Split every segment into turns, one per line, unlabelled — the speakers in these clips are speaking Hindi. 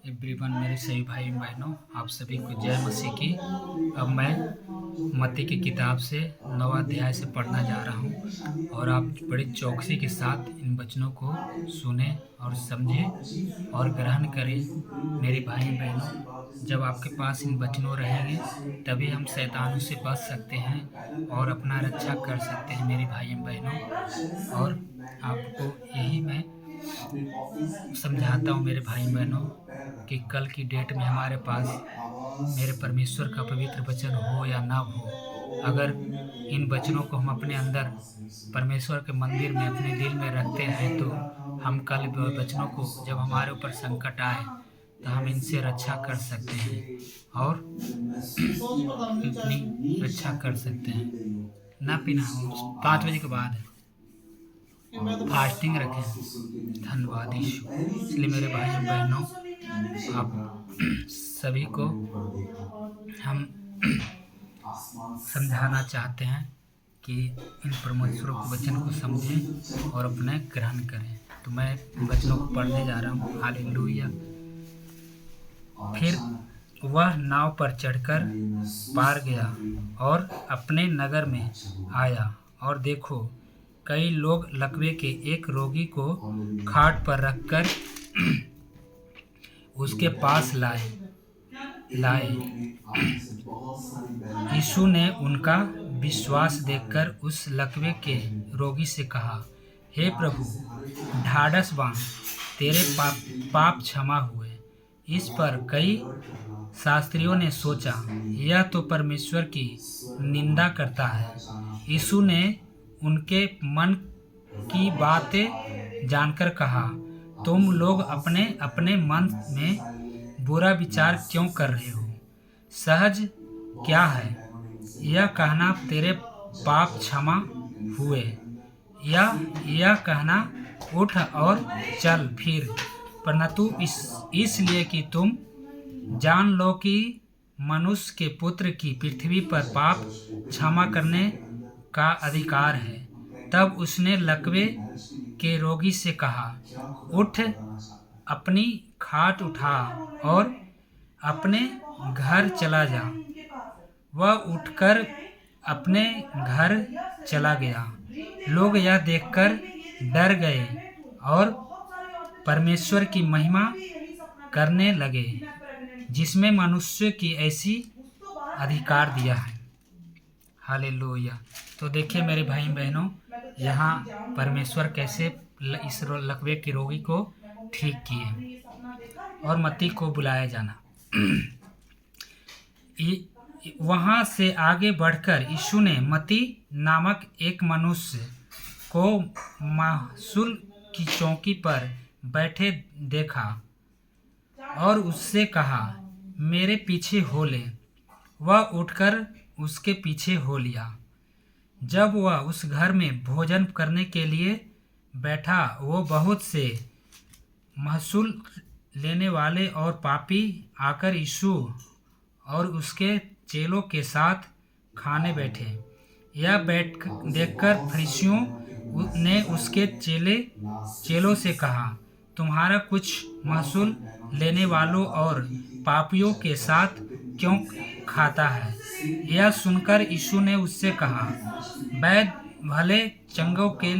एवरीवन, मेरे सभी भाई बहनों, आप सभी को जय मसीह की। अब मैं मत्ती की किताब से 9वां अध्याय से पढ़ना जा रहा हूँ और आप बड़ी चौकसी के साथ इन वचनों को सुने और समझे और ग्रहण करें। मेरे भाई बहनों, जब आपके पास इन वचनों रहेंगे तभी हम शैतानों से बच सकते हैं और अपना रक्षा कर सकते हैं मेरे भाई बहनों। और आपको यही मैं समझाता हूँ मेरे भाई बहनों कि कल की डेट में हमारे पास मेरे परमेश्वर का पवित्र वचन हो या ना हो, अगर इन वचनों को हम अपने अंदर परमेश्वर के मंदिर में अपने दिल में रखते हैं तो हम कल वचनों को जब हमारे ऊपर संकट आए तो हम इनसे रक्षा कर सकते हैं और अपनी रक्षा कर सकते हैं। ना पीना 5 बजे के बाद फास्टिंग रखें। धन्यवाद यीशु। इसलिए मेरे भाई बहनों, आप सभी को हम समझाना चाहते हैं कि इन परमेश्वर के वचन को समझें और अपने ग्रहण करें। तो मैं वचनों को पढ़ने जा रहा हूँ। हालेलुया। फिर वह नाव पर चढ़कर पार गया और अपने नगर में आया, और देखो, कई लोग लकवे के एक रोगी को खाट पर रखकर उसके पास लाए। यीशु ने उनका विश्वास देखकर उस लकवे के रोगी से कहा, हे प्रभु, ढाढ़स बांध, तेरे पाप क्षमा हुए। इस पर कई शास्त्रियों ने सोचा, यह तो परमेश्वर की निंदा करता है। यीशु ने उनके मन की बातें जानकर कहा, तुम लोग अपने अपने मन में बुरा विचार क्यों कर रहे हो? सहज क्या है यह कहना, तेरे पाप क्षमा हुए, या यह कहना, उठ और चल फिर? परंतु इसलिए कि तुम जान लो कि मनुष्य के पुत्र की पृथ्वी पर पाप क्षमा करने का अधिकार है। तब उसने लकवे के रोगी से कहा, उठ, अपनी खाट उठा और अपने घर चला जा। वह उठकर अपने घर चला गया। लोग यह देखकर डर गए और परमेश्वर की महिमा करने लगे, जिसमें मनुष्य की ऐसी अधिकार दिया है। हालेलुया। तो देखिए मेरे भाई बहनों, यहाँ परमेश्वर कैसे इस लकवे के रोगी को ठीक किए और मत्ती को बुलाया जाना। वहाँ से आगे बढ़कर यीशु ने मत्ती नामक एक मनुष्य को महसूल की चौकी पर बैठे देखा और उससे कहा, मेरे पीछे हो ले। वह उठकर उसके पीछे हो लिया। जब वह उस घर में भोजन करने के लिए बैठा, वो बहुत से महसूल लेने वाले और पापी आकर यीशु और उसके चेलों के साथ खाने बैठे। यह देखकर फरीसियों ने उसके चेलों से कहा, तुम्हारा कुछ महसूल लेने वालों और पापियों के साथ क्यों खाता है? यह सुनकर यीशु ने उससे कहा, वैद्य भले चंगों के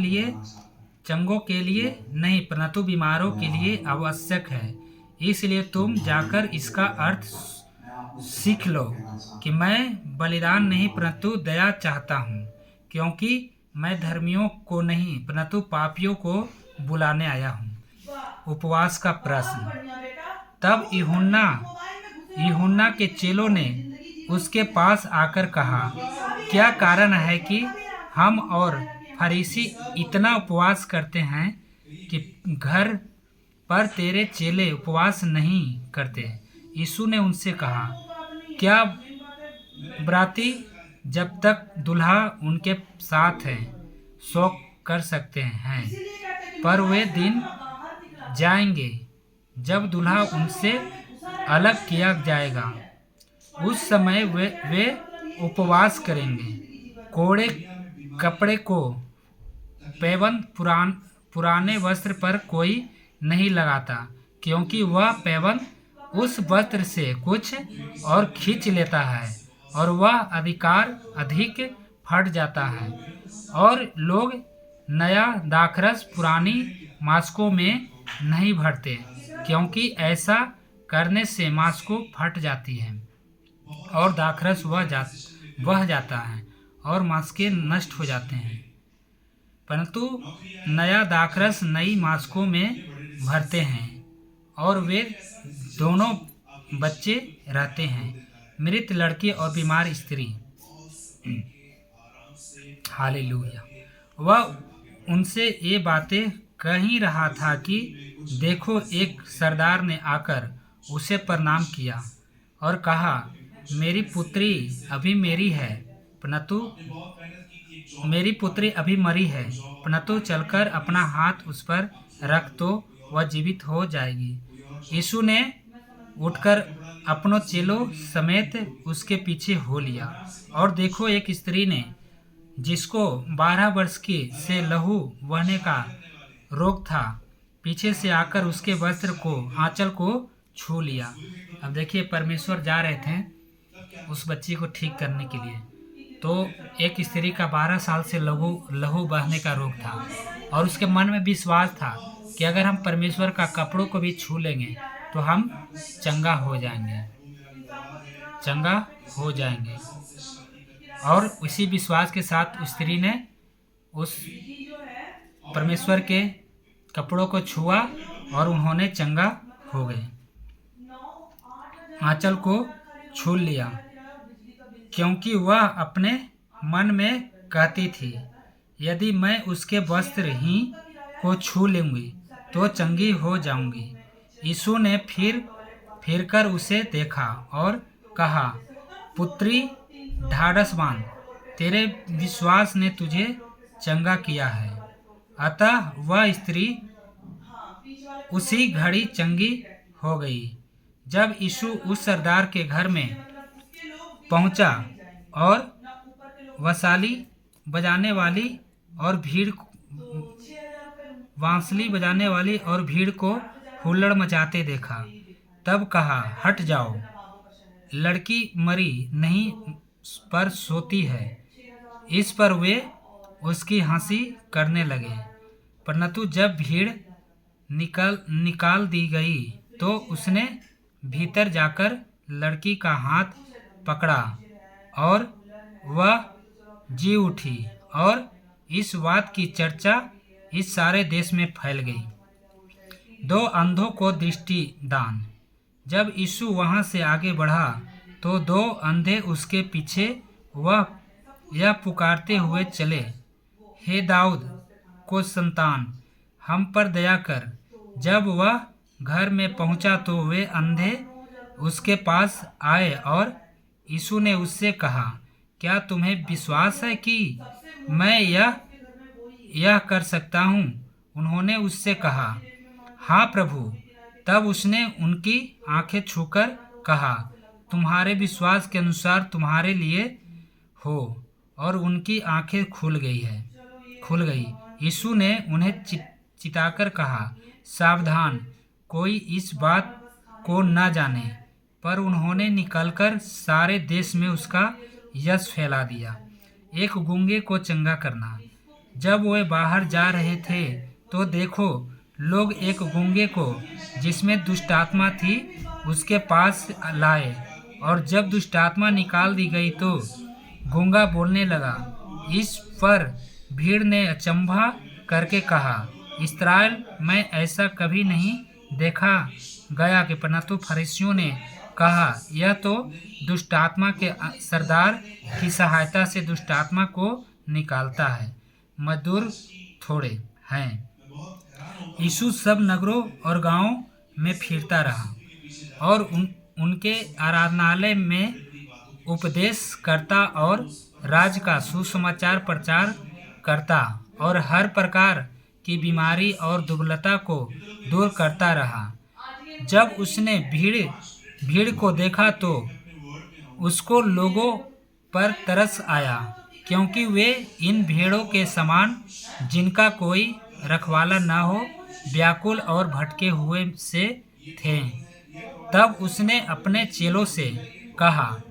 लिए नहीं, परंतु बीमारों के लिए आवश्यक है। इसलिए तुम जाकर इसका अर्थ सीख लो कि मैं बलिदान नहीं परंतु दया चाहता हूँ, क्योंकि मैं धर्मियों को नहीं परंतु पापियों को बुलाने आया हूँ। उपवास का प्रश्न। तब यूहन्ना के चेलों ने उसके पास आकर कहा, क्या कारण है कि हम और फरीसी इतना उपवास करते हैं कि घर पर तेरे चेले उपवास नहीं करते? यीशु ने उनसे कहा, क्या बराती जब तक दुल्हा उनके साथ है शोक कर सकते हैं? पर वे दिन जाएंगे जब दुल्हा उनसे अलग किया जाएगा। उस समय वे उपवास करेंगे। कोड़े कपड़े को पैबंद पुराने वस्त्र पर कोई नहीं लगाता, क्योंकि वह पैबंद उस वस्त्र से कुछ और खींच लेता है और वह अधिकार अधिक फट जाता है, और लोग नया दाखरस पुरानी मास्कों में नहीं भरते, क्योंकि ऐसा करने से मास्को फट जाती है और दाखरस बह जाता है और मास्के नष्ट हो जाते हैं। परंतु नया दाखरस नई मास्कों में भरते हैं और वे दोनों बच्चे रहते हैं, मृत लड़के और बीमार स्त्री। हालेलुया। वह उनसे ये बातें कह ही रहा था कि देखो, एक सरदार ने आकर उसे प्रणाम किया और कहा, मेरी पुत्री अभी मरी है, परंतु चलकर अपना हाथ उस पर रख तो वह जीवित हो जाएगी। यीशु ने उठकर अपनों चेलों समेत उसके पीछे हो लिया, और देखो, एक स्त्री ने, जिसको 12 वर्ष की से लहू बहने का रोग था, पीछे से आकर उसके वस्त्र को, आंचल को छू लिया। अब देखिए, परमेश्वर जा रहे थे उस बच्ची को ठीक करने के लिए। तो एक स्त्री का 12 साल से लहू बहने का रोग था, और उसके मन में विश्वास था कि अगर हम परमेश्वर का कपड़ों को भी छू लेंगे तो हम चंगा हो जाएंगे। और उसी विश्वास के साथ उस स्त्री ने उस परमेश्वर के कपड़ों को छुआ और उन्होंने चंगा हो गए, आंचल को छू लिया, क्योंकि वह अपने मन में कहती थी, यदि मैं उसके वस्त्र ही को छू लूंगी तो चंगी हो जाऊंगी। यीशु ने फिरकर उसे देखा और कहा, पुत्री, ढाढ़स बांध, तेरे विश्वास ने तुझे चंगा किया है। अतः वह स्त्री उसी घड़ी चंगी हो गई। जब यीशु उस सरदार के घर में पहुंचा और बांसुरी बजाने वाली और भीड़ को हुल्लड़ मचाते देखा, तब कहा, हट जाओ, लड़की मरी नहीं पर सोती है। इस पर वे उसकी हंसी करने लगे। परंतु जब भीड़ निकाल दी गई तो उसने भीतर जाकर लड़की का हाथ पकड़ा और वह जी उठी, और इस बात की चर्चा इस सारे देश में फैल गई। 2 अंधों को दृष्टि दान। जब यीशु वहां से आगे बढ़ा तो 2 अंधे उसके पीछे वह यह पुकारते हुए चले, हे दाऊद को संतान, हम पर दया कर। जब वह घर में पहुंचा तो वे अंधे उसके पास आए, और यीशु ने उससे कहा, क्या तुम्हें विश्वास है कि मैं यह कर सकता हूँ? उन्होंने उससे कहा, हाँ प्रभु। तब उसने उनकी आंखें छूकर कहा, तुम्हारे विश्वास के अनुसार तुम्हारे लिए हो, और उनकी आंखें खुल गई। यीशु ने उन्हें चिताकर कहा, सावधान, कोई इस बात को न जाने। पर उन्होंने निकलकर सारे देश में उसका यश फैला दिया। एक गूंगे को चंगा करना। जब वे बाहर जा रहे थे तो देखो, लोग एक गूंगे को, जिसमें दुष्टात्मा थी, उसके पास लाए, और जब दुष्टात्मा निकाल दी गई तो गूंगा बोलने लगा। इस पर भीड़ ने अचंभा करके कहा, इस्राएल में ऐसा कभी नहीं देखा गया कि। परंतु फरीसियों ने कहा, यह तो दुष्टात्मा के सरदार की सहायता से दुष्टात्मा को निकालता है, मजदूर थोड़े हैं। यीशु सब नगरों और गांवों में फिरता रहा और उनके आराधनालय में उपदेश करता और राज्य का सुसमाचार प्रचार करता, और हर प्रकार की बीमारी और दुर्बलता को दूर करता रहा। जब उसने भीड़ को देखा तो उसको लोगों पर तरस आया, क्योंकि वे इन भेड़ों के समान, जिनका कोई रखवाला न हो, व्याकुल और भटके हुए से थे। तब उसने अपने चेलों से कहा,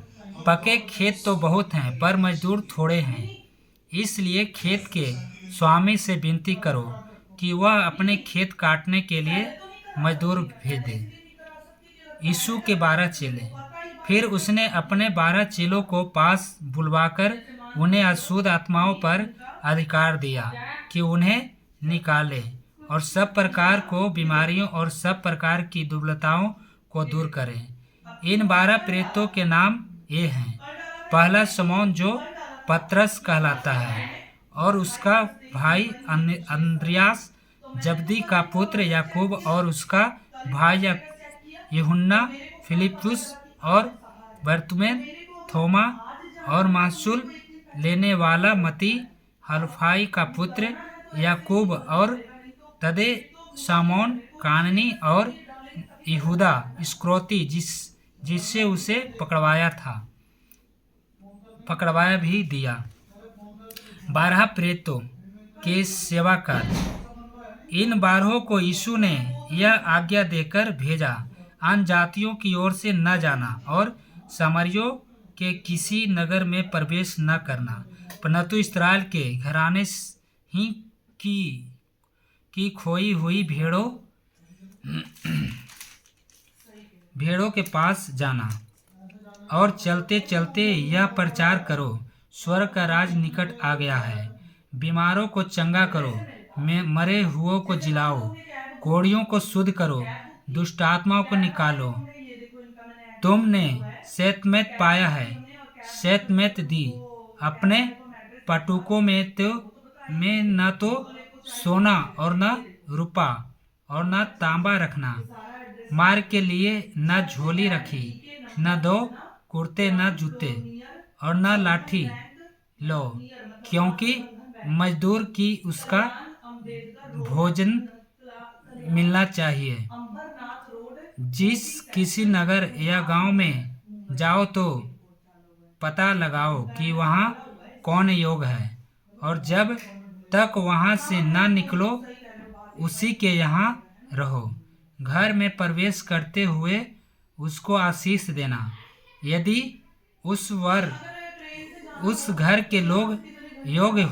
पके खेत तो बहुत हैं पर मजदूर थोड़े हैं, इसलिए खेत के स्वामी से विनती करो कि वह अपने खेत काटने के लिए मजदूर भेज दे। यीशु के 12 चेले। फिर उसने अपने 12 चेलों को पास बुलवाकर उन्हें अशुद्ध आत्माओं पर अधिकार दिया कि उन्हें निकाले और सब प्रकार को बीमारियों और सब प्रकार की दुर्बलताओं को दूर करें। इन 12 प्रेरितों के नाम ये हैं। पहला शमौन जो पतरस कहलाता है और उसका भाई अंद्रियास, जब्दी का पुत्र याकूब और उसका भाई यूहन्ना, फिलिप्पुस और बरतुमेन, थोमा और मासूल लेने वाला मती, हलफाई का पुत्र याकूब और तदे, शामौन काननी और यहूदा इस्करियोती जिससे उसे पकड़वाया भी दिया। 12 प्रेरितों के सेवा कर। इन 12 को यीशु ने यह आज्ञा देकर भेजा, अन्य जातियों की ओर से न जाना और सामरियों के किसी नगर में प्रवेश न करना, परंतु इस्राएल के घराने ही की खोई हुई भेड़ों के पास जाना। और चलते चलते यह प्रचार करो, स्वर्ग का राज निकट आ गया है। बीमारों को चंगा करो, मरे हुओं को जिलाओ, कोढ़ियों को शुद्ध करो, दुष्ट आत्माओं को निकालो। तुमने शैतमेत पाया है, शैतमेत दी। अपने पटुकों में न तो सोना और न रुपा और न तांबा रखना। मार के लिए न झोली रखी, न 2 कुर्ते, न जूते और न लाठी लो, क्योंकि मजदूर की उसका भोजन मिलना चाहिए। जिस किसी नगर या गांव में जाओ तो पता लगाओ कि वहाँ कौन योग्य है, और जब तक वहाँ से न निकलो उसी के यहाँ रहो। घर में प्रवेश करते हुए उसको आशीष देना। यदि उस घर के लोग योग्य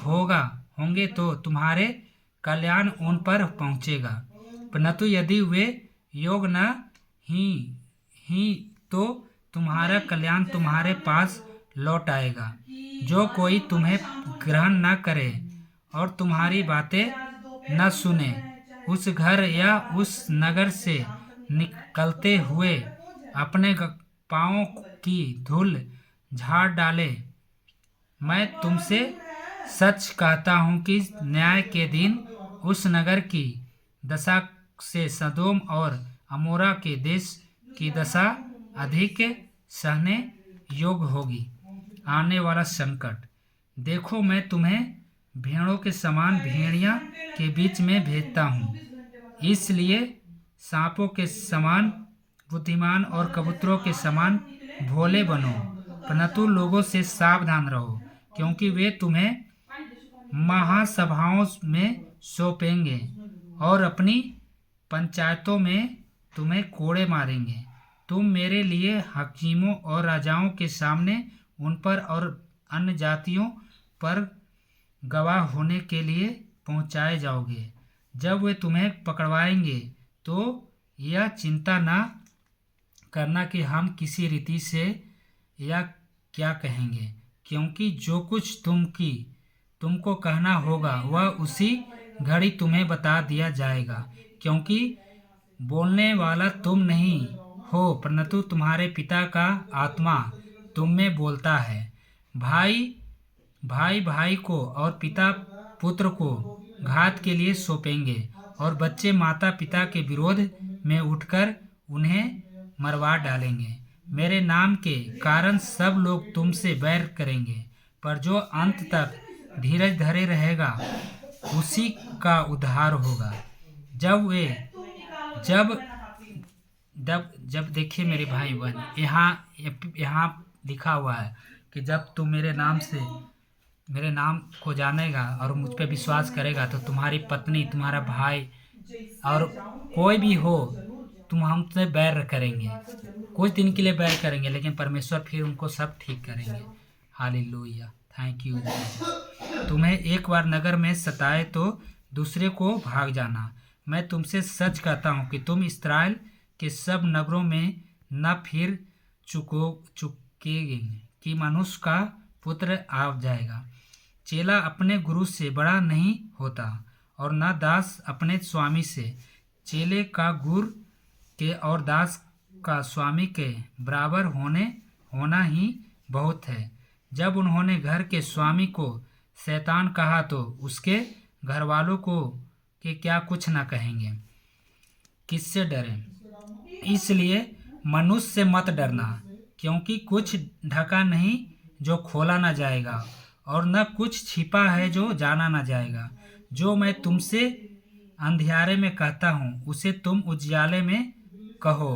होंगे तो तुम्हारे कल्याण उन पर पहुँचेगा, परंतु यदि वे योग्य न ही तो तुम्हारा कल्याण तुम्हारे पास लौट आएगा। जो कोई तुम्हें ग्रहण न करे और तुम्हारी बातें न सुने, उस घर या उस नगर से निकलते हुए अपने पाँवों की धूल झाड़ डाले। मैं तुमसे सच कहता हूँ कि न्याय के दिन उस नगर की दशा से सदोम और अमोरा के देश की दशा अधिक सहने योग्य होगी। आने वाला संकट। देखो, मैं तुम्हें भेड़ों के समान भेड़िया के बीच में भेजता हूँ, इसलिए सांपों के समान बुद्धिमान और कबूतरों के समान भोले बनो, परंतु लोगों से सावधान रहो, क्योंकि वे तुम्हें महासभाओं में सौंपेंगे और अपनी पंचायतों में तुम्हें कोड़े मारेंगे। तुम मेरे लिए हकीमों और राजाओं के सामने उन पर और अन्य जातियों पर गवाह होने के लिए पहुंचाए जाओगे। जब वे तुम्हें पकड़वाएंगे तो यह चिंता न करना कि हम किसी रीति से या क्या कहेंगे, क्योंकि जो कुछ तुमको कहना होगा वह उसी घड़ी तुम्हें बता दिया जाएगा, क्योंकि बोलने वाला तुम नहीं हो, परंतु तुम्हारे पिता का आत्मा तुम में बोलता है। भाई को और पिता पुत्र को घात के लिए सौंपेंगे और बच्चे माता पिता के विरोध में उठकर उन्हें मरवा डालेंगे। मेरे नाम के कारण सब लोग तुमसे बैर करेंगे, पर जो अंत तक धीरज धरे रहेगा उसी का उद्धार होगा। जब देखिए मेरे भाई बहन, यहाँ लिखा हुआ है कि जब तुम मेरे नाम को जानेगा और मुझ पे विश्वास करेगा तो तुम्हारी पत्नी, तुम्हारा भाई और कोई भी हो तुम हमसे बैर करेंगे, कुछ दिन के लिए बैर करेंगे, लेकिन परमेश्वर फिर उनको सब ठीक करेंगे। Hallelujah, thank you Jesus. तुम्हें एक बार नगर में सताए तो दूसरे को भाग जाना। मैं तुमसे सच कहता हूँ कि तुम इस्राएल के सब नगरों में न फिर चुकेंगे कि मनुष्य का पुत्र आ जाएगा। चेला अपने गुरु से बड़ा नहीं होता और न दास अपने स्वामी से। चेले का गुरु के और दास का स्वामी के बराबर होना ही बहुत है। जब उन्होंने घर के स्वामी को शैतान कहा तो उसके घर वालों को कि क्या कुछ ना कहेंगे। किससे डरें? इसलिए मनुष्य से मत डरना, क्योंकि कुछ ढका नहीं जो खोला ना जाएगा, और न कुछ छिपा है जो जाना ना जाएगा। जो मैं तुमसे अंधियारे में कहता हूँ उसे तुम उजियाले में कहो,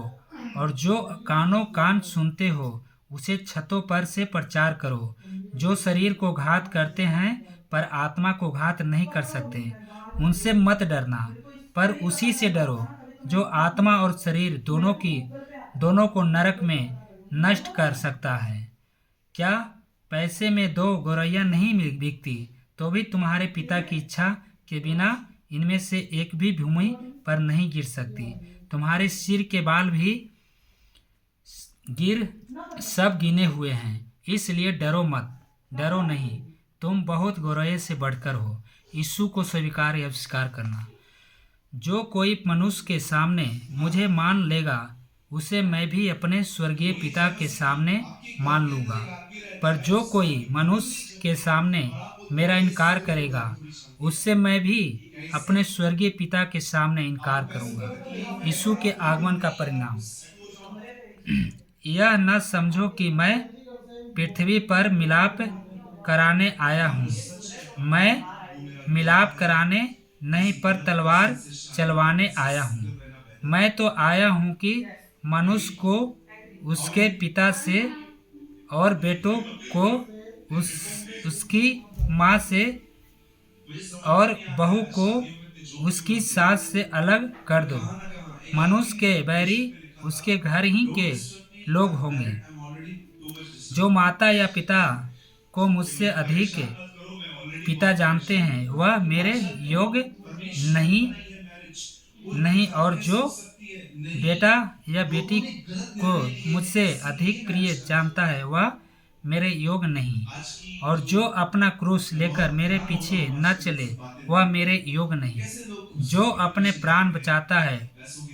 और जो कानों कान सुनते हो उसे छतों पर से प्रचार करो। जो शरीर को घात करते हैं पर आत्मा को घात नहीं कर सकते, उनसे मत डरना, पर उसी से डरो जो आत्मा और शरीर दोनों को नरक में नष्ट कर सकता है। क्या पैसे में 2 गौरैया नहीं बिकती, तो भी तुम्हारे पिता की इच्छा के बिना इनमें से एक भी भूमि पर नहीं गिर सकती। तुम्हारे सिर के बाल भी सब गिने हुए हैं। इसलिए डरो मत, डरो नहीं, तुम बहुत गौरैया से बढ़कर हो। यीशु को स्वीकार या अस्वीकार करना। जो कोई मनुष्य के सामने मुझे मान लेगा उसे मैं भी अपने स्वर्गीय पिता के सामने मान लूँगा। पर जो कोई मनुष्य के सामने मेरा इनकार करेगा उससे मैं भी अपने स्वर्गीय पिता के सामने इनकार करूँगा। यीशु के आगमन का परिणाम। यह न समझो कि मैं पृथ्वी पर मिलाप कराने आया हूँ। मैं मिलाप कराने नहीं पर तलवार चलवाने आया हूँ। मैं तो आया हूँ कि मनुष्य को उसके पिता से और बेटों को उसकी माँ से और बहू को उसकी सास से अलग कर दो। मनुष्य के बैरी उसके घर ही के लोग होंगे। जो माता या पिता को मुझसे अधिक पिता जानते हैं वह मेरे योग्य नहीं, और जो बेटा या बेटी को मुझसे अधिक प्रिय जानता है वह मेरे योग्य नहीं, और जो अपना क्रूस लेकर मेरे पीछे न चले वह मेरे योग्य नहीं। जो अपने प्राण बचाता है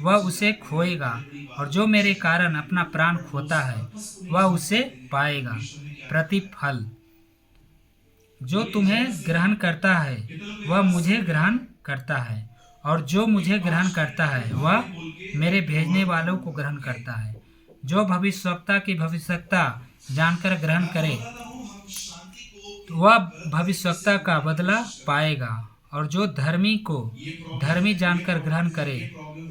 वह उसे खोएगा, और जो मेरे कारण अपना प्राण खोता है वह उसे पाएगा। प्रतिफल। जो तुम्हें ग्रहण करता है वह मुझे ग्रहण करता है, और जो मुझे ग्रहण करता है वह मेरे भेजने वालों को ग्रहण करता है। जो भविष्यवक्ता की भविष्यवक्ता जानकर ग्रहण करे तो वह भविष्यवक्ता का बदला पाएगा, और जो धर्मी को धर्मी जानकर ग्रहण करे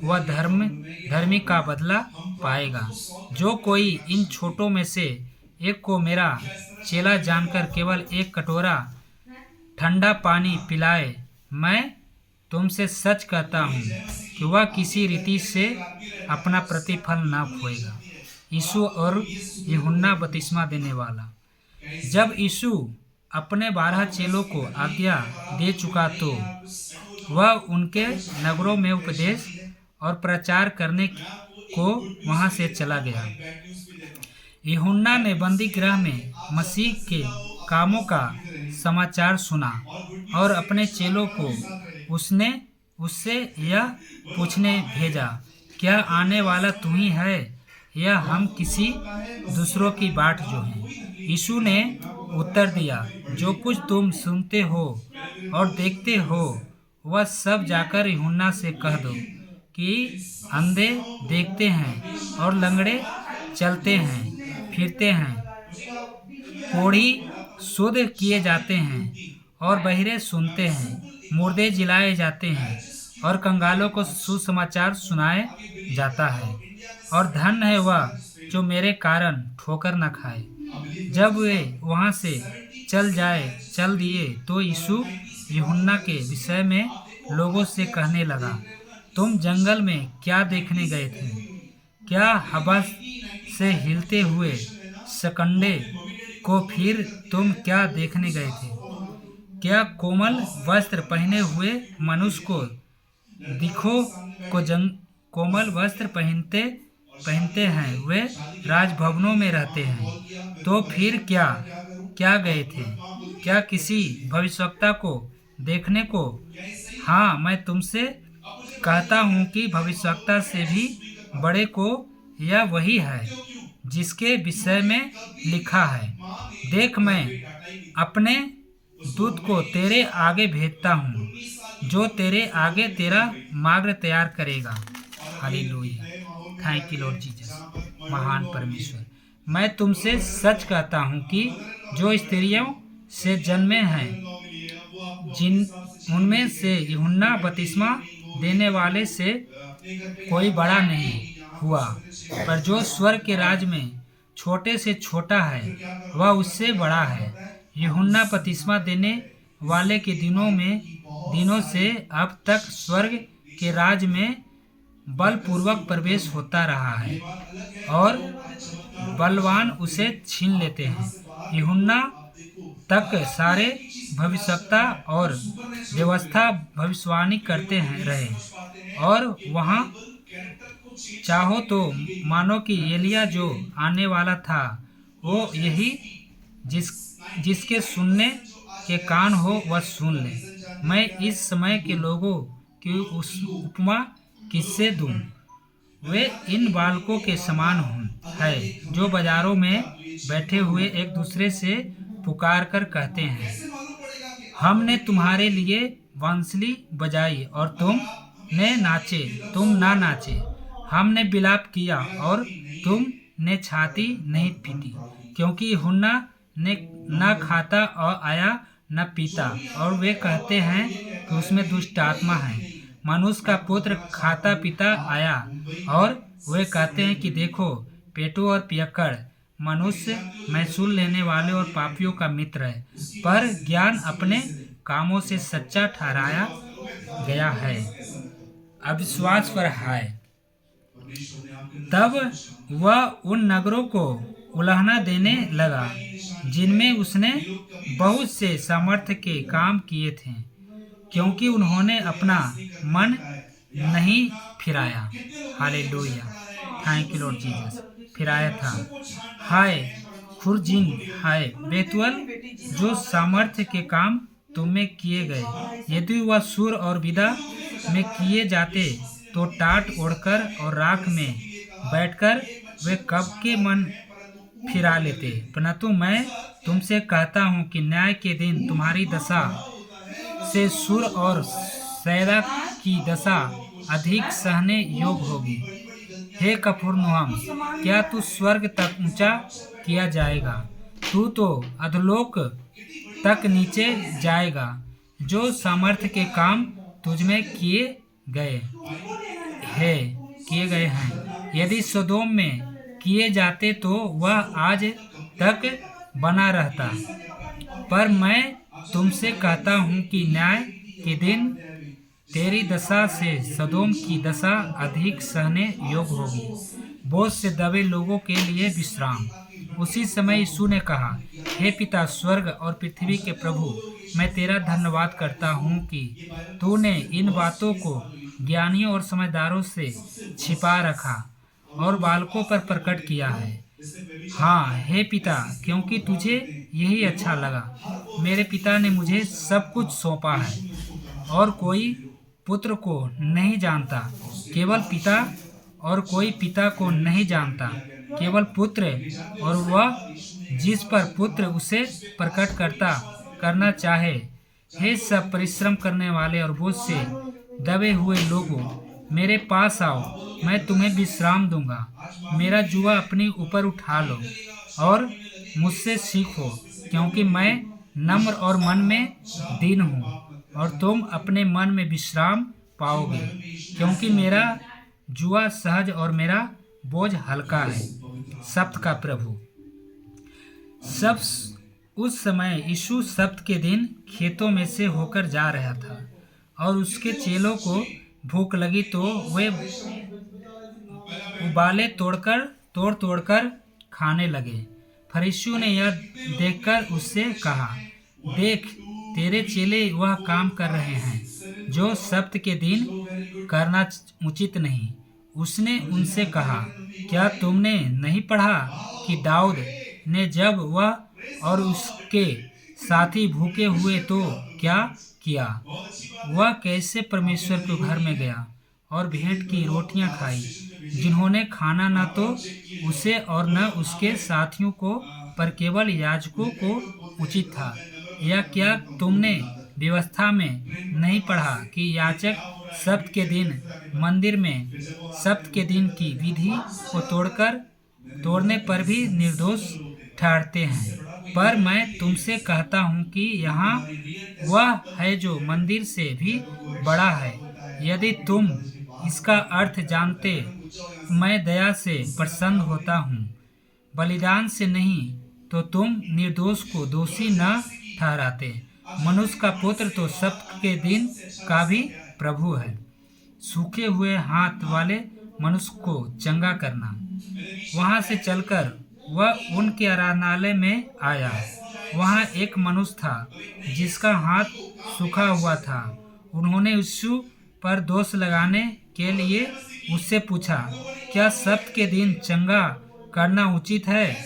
वह धर्मी का बदला पाएगा। जो कोई इन छोटों में से एक को मेरा चेला जानकर केवल एक कटोरा ठंडा पानी पिलाए, मैं तुमसे सच कहता हूँ कि वह किसी रीति से अपना प्रतिफल न खोएगा। यीशु और यूहन्ना बपतिस्मा देने वाला। जब यीशु अपने 12 चेलों को आज्ञा दे चुका तो वह उनके नगरों में उपदेश और प्रचार करने को वहां से चला गया। यूहन्ना ने बंदी गृह में मसीह के कामों का समाचार सुना और अपने चेलों को उससे यह पूछने भेजा, क्या आने वाला तू ही है या हम किसी दूसरों की बाट जो है? यीशु ने उत्तर दिया, जो कुछ तुम सुनते हो और देखते हो वह सब जाकर यूहन्ना से कह दो कि अंधे देखते हैं और लंगड़े चलते हैं फिरते हैं, कोढ़ी शुद्ध किए जाते हैं और बहिरे सुनते हैं, मुर्दे जिलाए जाते हैं और कंगालों को सुसमाचार सुनाए जाता है। और धन्य है वह जो मेरे कारण ठोकर न खाए। जब वे वहाँ से चल दिए तो यीशु यूहन्ना के विषय में लोगों से कहने लगा, तुम जंगल में क्या देखने गए थे? क्या हवा से हिलते हुए शकंडे को फिर तुम क्या देखने गए थे? क्या कोमल वस्त्र पहने हुए मनुष्य को दिखो को जंग कोमल वस्त्र पहनते पहनते हैं वे राजभवनों में रहते हैं? तो फिर क्या क्या गए थे? क्या किसी भविष्यवक्ता को देखने को? हाँ, मैं तुमसे कहता हूँ कि भविष्यवक्ता से भी बड़े को यह वही है जिसके विषय में लिखा है, देख मैं अपने दूत को तेरे आगे भेजता हूँ जो तेरे आगे तेरा मार्ग तैयार करेगा। Hallelujah. Thank you Lord Jesus. महान परमेश्वर, मैं तुमसे सच कहता हूँ कि जो स्त्रियों से जन्मे हैं जिन उनमें से यूहन्ना बपतिस्मा देने वाले से कोई बड़ा नहीं हुआ, पर जो स्वर्ग के राज में छोटे से छोटा है वह उससे बड़ा है। यूहन्ना बपतिस्मा देने वाले के दिनों से अब तक स्वर्ग के राज में बलपूर्वक प्रवेश होता रहा है और बलवान उसे छीन लेते हैं। यूहन्ना तक सारे भविष्यवक्ता और व्यवस्था भविष्यवाणी करते हैं रहे, और वहाँ चाहो तो मानो कि एलिया जो आने वाला था वो यही जिस जिसके सुनने के कान हो वह सुन ले। मैं इस समय के लोगों की उस उपमा किससे दूं? वे इन बालकों के समान है जो बाजारों में बैठे हुए एक दूसरे से पुकार कर कहते हैं, हमने तुम्हारे लिए बांसुरी बजाई और तुम ना नाचे। हमने विलाप किया और तुमने छाती नहीं पीटी। क्योंकि यूहन्ना ने न खाता और आया न पीता, और वे कहते हैं कि उसमें दुष्ट आत्मा है। मनुष्य का पुत्र खाता पीता आया, और वे कहते हैं कि देखो पेटू और पियक्कड़, मनुष्य महसूल लेने वाले और पापियों का मित्र है। पर ज्ञान अपने कामों से सच्चा ठहराया गया है। अविश्वास पर हाय। तब वह उन नगरों को उल्हाना देने लगा जिनमें उसने बहुत से सामर्थ्य के काम किए थे, क्योंकि उन्होंने अपना मन नहीं फिराया। Hallelujah. Thank you Lord Jesus. फिराया था। हाय खुरजीन, हाय बेतुएल, जो सामर्थ्य के काम तुम्हें किए गए, यदि वह सुर और विदा में किए जाते तो टाट ओढ़कर और राख में बैठकर वे कब के मन फिरा लेते। परंतु मैं तुमसे कहता हूँ कि न्याय के दिन तुम्हारी दशा से सुर और सैदा की दशा अधिक सहने योग्य होगी। हे कफरनहूम, क्या तू स्वर्ग तक ऊंचा किया जाएगा? तू तो अधोलोक तक नीचे जाएगा। जो सामर्थ्य के काम तुझमें किए गए हैं, यदि सदोम में किए जाते तो वह आज तक बना रहता। पर मैं तुमसे कहता हूँ कि न्याय के दिन तेरी दशा से सदोम की दशा अधिक सहने योग्य होगी। बोझ से दबे लोगों के लिए विश्राम। उसी समय यीशु ने कहा, हे पिता स्वर्ग और पृथ्वी के प्रभु, मैं तेरा धन्यवाद करता हूँ कि तूने इन बातों को ज्ञानियों और समझदारों से छिपा रखा और बालकों पर प्रकट किया है। हाँ हे पिता, क्योंकि तुझे यही अच्छा लगा। मेरे पिता ने मुझे सब कुछ सौंपा है, और कोई पुत्र को नहीं जानता केवल पिता, और कोई पिता को नहीं जानता केवल पुत्र, और वह जिस पर पुत्र उसे प्रकट करना चाहे। हे सब परिश्रम करने वाले और बोझ से दबे हुए लोगों, मेरे पास आओ, मैं तुम्हें विश्राम दूंगा। मेरा जुआ अपने ऊपर उठा लो और मुझसे सीखो, क्योंकि मैं नम्र और मन में दीन हूँ, और तुम अपने मन में विश्राम पाओगे। क्योंकि मेरा जुआ सहज और मेरा बोझ हल्का है। सप्त का प्रभु। सब उस समय यीशु सप्त के दिन खेतों में से होकर जा रहा था, और उसके चेलों को भूख लगी तो वे उबाले तोड़ तोड़कर खाने लगे। फरीसियों ने यह देखकर उससे कहा, देख, तेरे चेले वह काम कर रहे हैं जो सब्त के दिन करना उचित नहीं। उसने उनसे कहा, क्या तुमने नहीं पढ़ा कि दाऊद ने जब वह और उसके साथी भूखे हुए तो क्या किया? वह कैसे परमेश्वर के घर में गया और भेंट की रोटियां खाई, जिन्होंने खाना न तो उसे और न उसके साथियों को, पर केवल याजकों को उचित था। या क्या तुमने व्यवस्था में नहीं पढ़ा कि याजक सब्त के दिन मंदिर में सब्त के दिन की विधि को तोड़ने पर भी निर्दोष ठहरते हैं? पर मैं तुमसे कहता हूँ कि यहाँ वह है जो मंदिर से भी बड़ा है। यदि तुम इसका अर्थ जानते, मैं दया से प्रसन्न होता हूँ, बलिदान से नहीं, तो तुम निर्दोष को दोषी न ठहराते। मनुष्य का पुत्र तो सब्त के दिन का भी प्रभु है। सूखे हुए हाथ वाले मनुष्य को चंगा करना। वहां से चलकर वह उनके आराधनालय में आया। वहां एक मनुष्य था जिसका हाथ सूखा हुआ था। उन्होंने यीशु पर दोष लगाने के लिए उससे पूछा, क्या सब्त के दिन चंगा करना उचित है?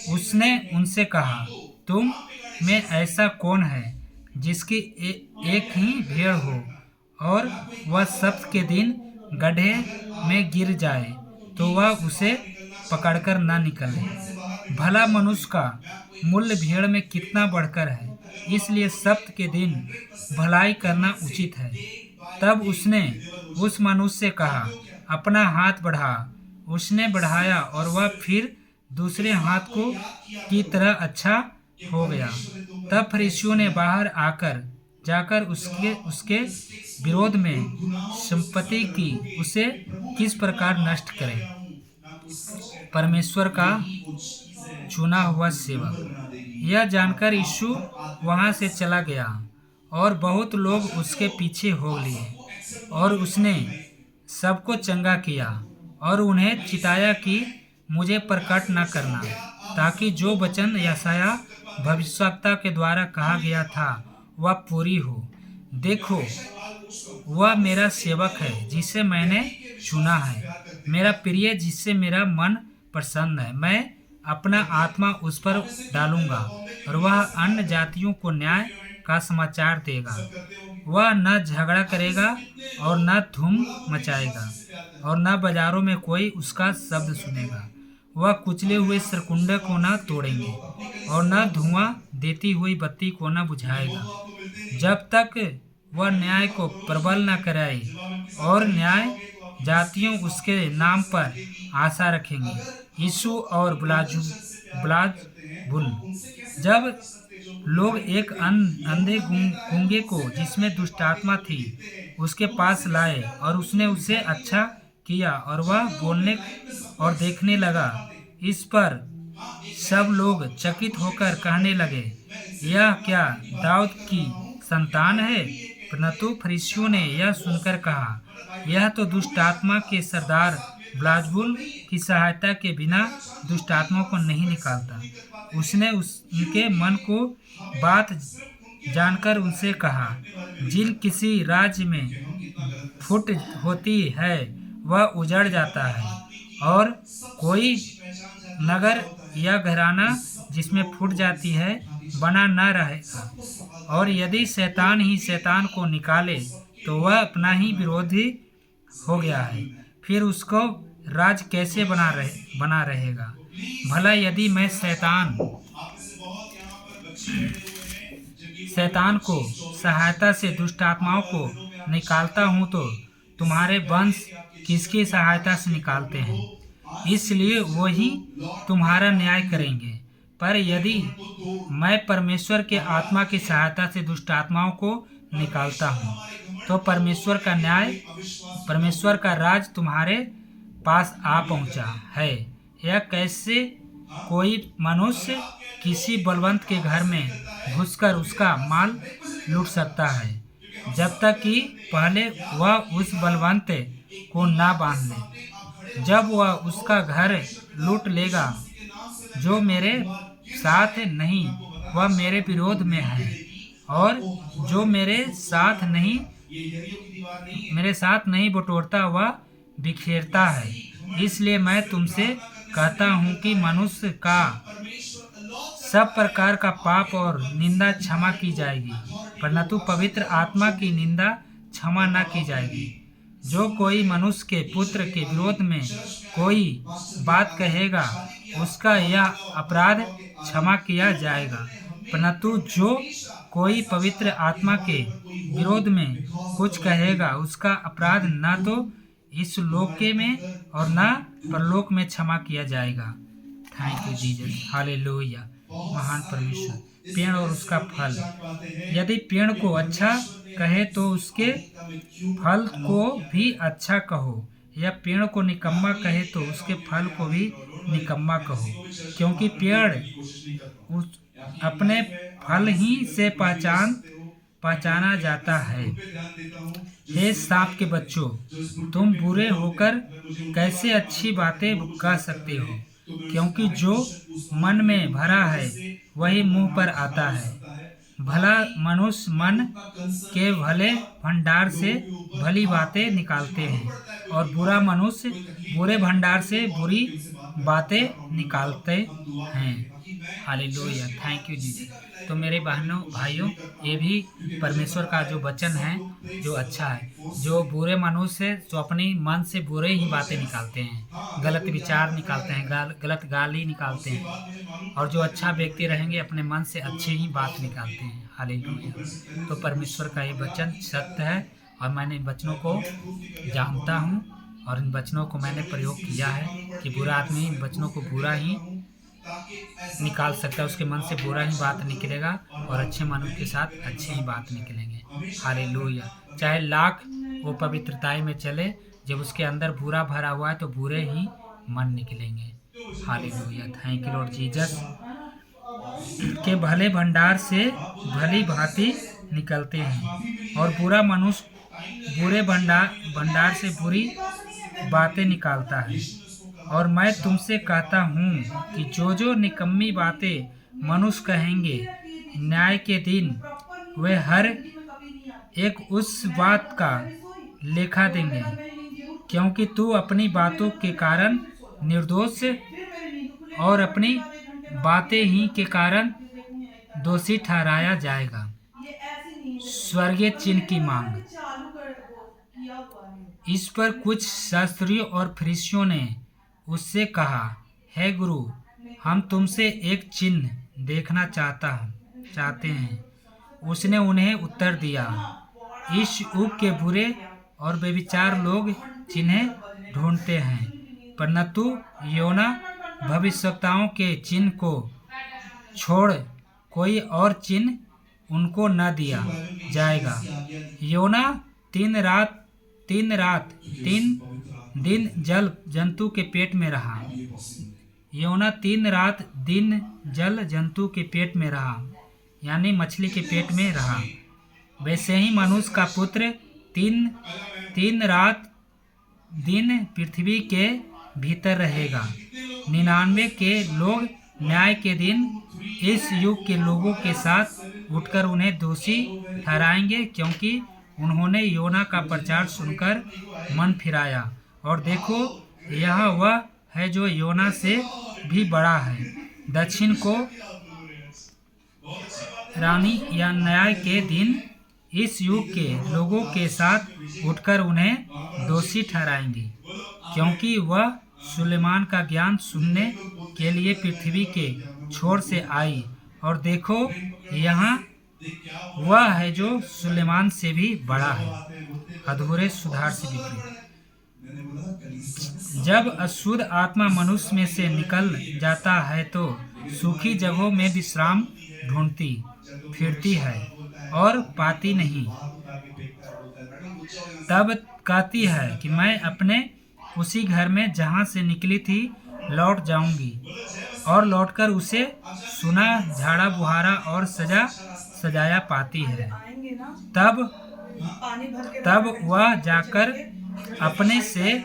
उसने उनसे कहा, तुम में ऐसा कौन है जिसकी एक ही भेड़ हो और वह सब्त के दिन गड्ढे में गिर जाए तो वह उसे पकड़कर न निकले? भला मनुष्य का मूल्य भेड़ में कितना बढ़कर है। इसलिए सब्त के दिन भलाई करना उचित है। तब उसने उस मनुष्य से कहा, अपना हाथ बढ़ा। उसने बढ़ाया और वह फिर दूसरे हाथ को की तरह अच्छा हो गया। तब फरीसियों ने बाहर जाकर उसके विरोध में संपत्ति की उसे किस प्रकार नष्ट करें। परमेश्वर का चुना हुआ सेवक। यह जानकर यीशु वहां से चला गया और बहुत लोग उसके पीछे हो लिए। और उसने सबको चंगा किया और उन्हें चिताया कि मुझे प्रकट न करना, ताकि जो वचन यशायाह भविष्यवक्ता के द्वारा कहा गया था वह पूरी हो। देखो, वह मेरा सेवक है जिसे मैंने चुना है, मेरा प्रिय जिससे मेरा मन प्रसन्न है। मैं अपना आत्मा उस पर डालूंगा और वह अन्य जातियों को न्याय का समाचार देगा। वह न झगड़ा करेगा और न धूम मचाएगा और न बाजारों में कोई उसका शब्द सुनेगा। वह कुचले हुए सरकुंडे को न तोड़ेंगे और न धुआं देती हुई बत्ती को न बुझाएगा, जब तक वह न्याय को प्रबल न कराए। और न्याय जातियों उसके नाम पर आशा रखेंगे। यीशु और बिलाजबुल। जब लोग एक अंधे गूंगे को जिसमें दुष्टात्मा थी उसके पास लाए और उसने उसे अच्छा किया और वह बोलने और देखने लगा, इस पर सब लोग चकित होकर कहने लगे, यह क्या दाऊद की संतान है? परंतु फरीसियों ने यह सुनकर कहा, यह तो दुष्टात्मा के सरदार बिलाजबुल की सहायता के बिना दुष्टात्मा को नहीं निकालता। उसने उनके मन को बात जानकर उनसे कहा, जिन किसी राज्य में फूट होती है वह उजड़ जाता है, और कोई नगर या घराना जिसमें फूट जाती है बना न रहेगा। और यदि शैतान ही शैतान को निकाले तो वह अपना ही विरोधी हो गया है, फिर उसको राज कैसे बना रहेगा? भला यदि मैं शैतान को सहायता से दुष्टात्माओं को निकालता हूँ तो तुम्हारे वंश किसकी सहायता से निकालते हैं? इसलिए वही तुम्हारा न्याय करेंगे। पर यदि मैं परमेश्वर के आत्मा की सहायता से दुष्टात्माओं को निकालता हूँ तो परमेश्वर का राज तुम्हारे पास आ पहुँचा है। यह कैसे कोई मनुष्य किसी बलवंत के घर में घुसकर उसका माल लूट सकता है, जब तक कि पहले वह उस बलवंत को ना बांध ले। जब वह उसका घर लूट लेगा। जो मेरे साथ नहीं वह मेरे विरोध में है, और जो मेरे साथ नहीं बटोरता वह बिखेरता है। इसलिए मैं तुमसे कहता हूँ कि मनुष्य का सब प्रकार का पाप और निंदा क्षमा की जाएगी, परंतु पवित्र आत्मा की निंदा क्षमा न की जाएगी। जो कोई मनुष्य के पुत्र के विरोध में कोई बात कहेगा, उसका यह अपराध क्षमा किया जाएगा, परंतु जो कोई पवित्र आत्मा के विरोध में कुछ कहेगा, उसका अपराध न तो इस लोक में और न परलोक में क्षमा किया जाएगा। Thank you Jesus, hallelujah. महान परमेश्वर। पेड़ और उसका फल। यदि पेड़ को अच्छा कहे तो उसके फल को भी अच्छा कहो, या पेड़ को निकम्मा कहे तो उसके फल को भी निकम्मा कहो, क्योंकि पेड़ उस अपने फल ही से पहचाना जाता है। हे सांप के बच्चों, तुम बुरे होकर कैसे अच्छी बातें कह सकते हो? क्योंकि जो मन में भरा है वही मुंह पर आता है। भला मनुष्य मन के भले भंडार से भली बातें निकालते हैं, और बुरा मनुष्य बुरे भंडार से बुरी बातें निकालते हैं। Hallelujah, thank you Jesus. तो मेरे बहनों भाइयों, ये भी परमेश्वर का जो वचन है जो अच्छा है। जो बुरे मनुष्य है जो अपनी मन से बुरे ही बातें निकालते हैं, गलत विचार निकालते हैं, गलत गाली निकालते हैं, और जो अच्छा व्यक्ति रहेंगे अपने मन से अच्छी ही बात निकालते हैं। हालेलुया। तो परमेश्वर का ये वचन सत्य है, और मैंने इन वचनों को जानता हूँ, और इन वचनों को मैंने प्रयोग किया है कि बुरा आदमी इन वचनों को बुरा ही निकाल सकता है, उसके मन से बुरा ही बात निकलेगा, और अच्छे मनुष्य के साथ अच्छी ही बात निकलेंगे। हालेलुया। चाहे लाख वो पवित्रताई में चले, जब उसके अंदर बुरा भरा हुआ है तो बुरे ही मन निकलेंगे। Hallelujah, thank you Lord Jesus. के भले भंडार से भली भांति निकलते हैं, और बुरा मनुष्य बुरे भंडार से बुरी बातें निकालता है। और मैं तुमसे कहता हूँ कि जो निकम्मी बातें मनुष्य कहेंगे, न्याय के दिन वे हर एक उस बात का लेखा देंगे, क्योंकि तू अपनी बातों के कारण निर्दोष और अपनी बातें ही के कारण दोषी ठहराया जाएगा। स्वर्गीय चिन्ह की मांग। इस पर कुछ शास्त्रियों और फरीसियों ने उससे कहा, हे गुरु, हम तुमसे एक चिन्ह देखना चाहते हैं। उसने उन्हें उत्तर दिया, इस युग के बुरे और बेविचार लोग चिन्ह ढूंढते हैं, परंतु योना भविष्यवक्ताओं के चिन्ह को छोड़ कोई और चिन्ह उनको न दिया जाएगा। योना 3 दिन जल जंतु के पेट में रहा। योना 3 दिन जल जंतु के पेट में रहा, यानी मछली के पेट में रहा। वैसे ही मनुष्य का पुत्र 3 दिन पृथ्वी के भीतर रहेगा। 99 के लोग न्याय के दिन इस युग के लोगों के साथ उठकर उन्हें दोषी ठहराएंगे, क्योंकि उन्होंने योना का प्रचार सुनकर मन फिराया। और देखो, यह वह है जो योना से भी बड़ा है। दक्षिण को रानी या न्याय के दिन इस युग के लोगों के साथ उठकर उन्हें दोषी ठहराएंगे, क्योंकि वह सुलेमान का ज्ञान सुनने के लिए पृथ्वी के छोर से आई। और देखो, यहाँ वह है जो सुलेमान से भी बड़ा है, अधूरे सुधार से विपरीत। जब अशुद्ध आत्मा मनुष्य में से निकल जाता है तो सूखी जगहों में विश्राम ढूंढती फिरती है और पाती नहीं। तब कहती है कि मैं अपने उसी घर में जहाँ से निकली थी लौट जाऊंगी, और लौटकर उसे सुना, झाड़ा बुहारा और सजाया पाती है। तब वह जाकर अपने से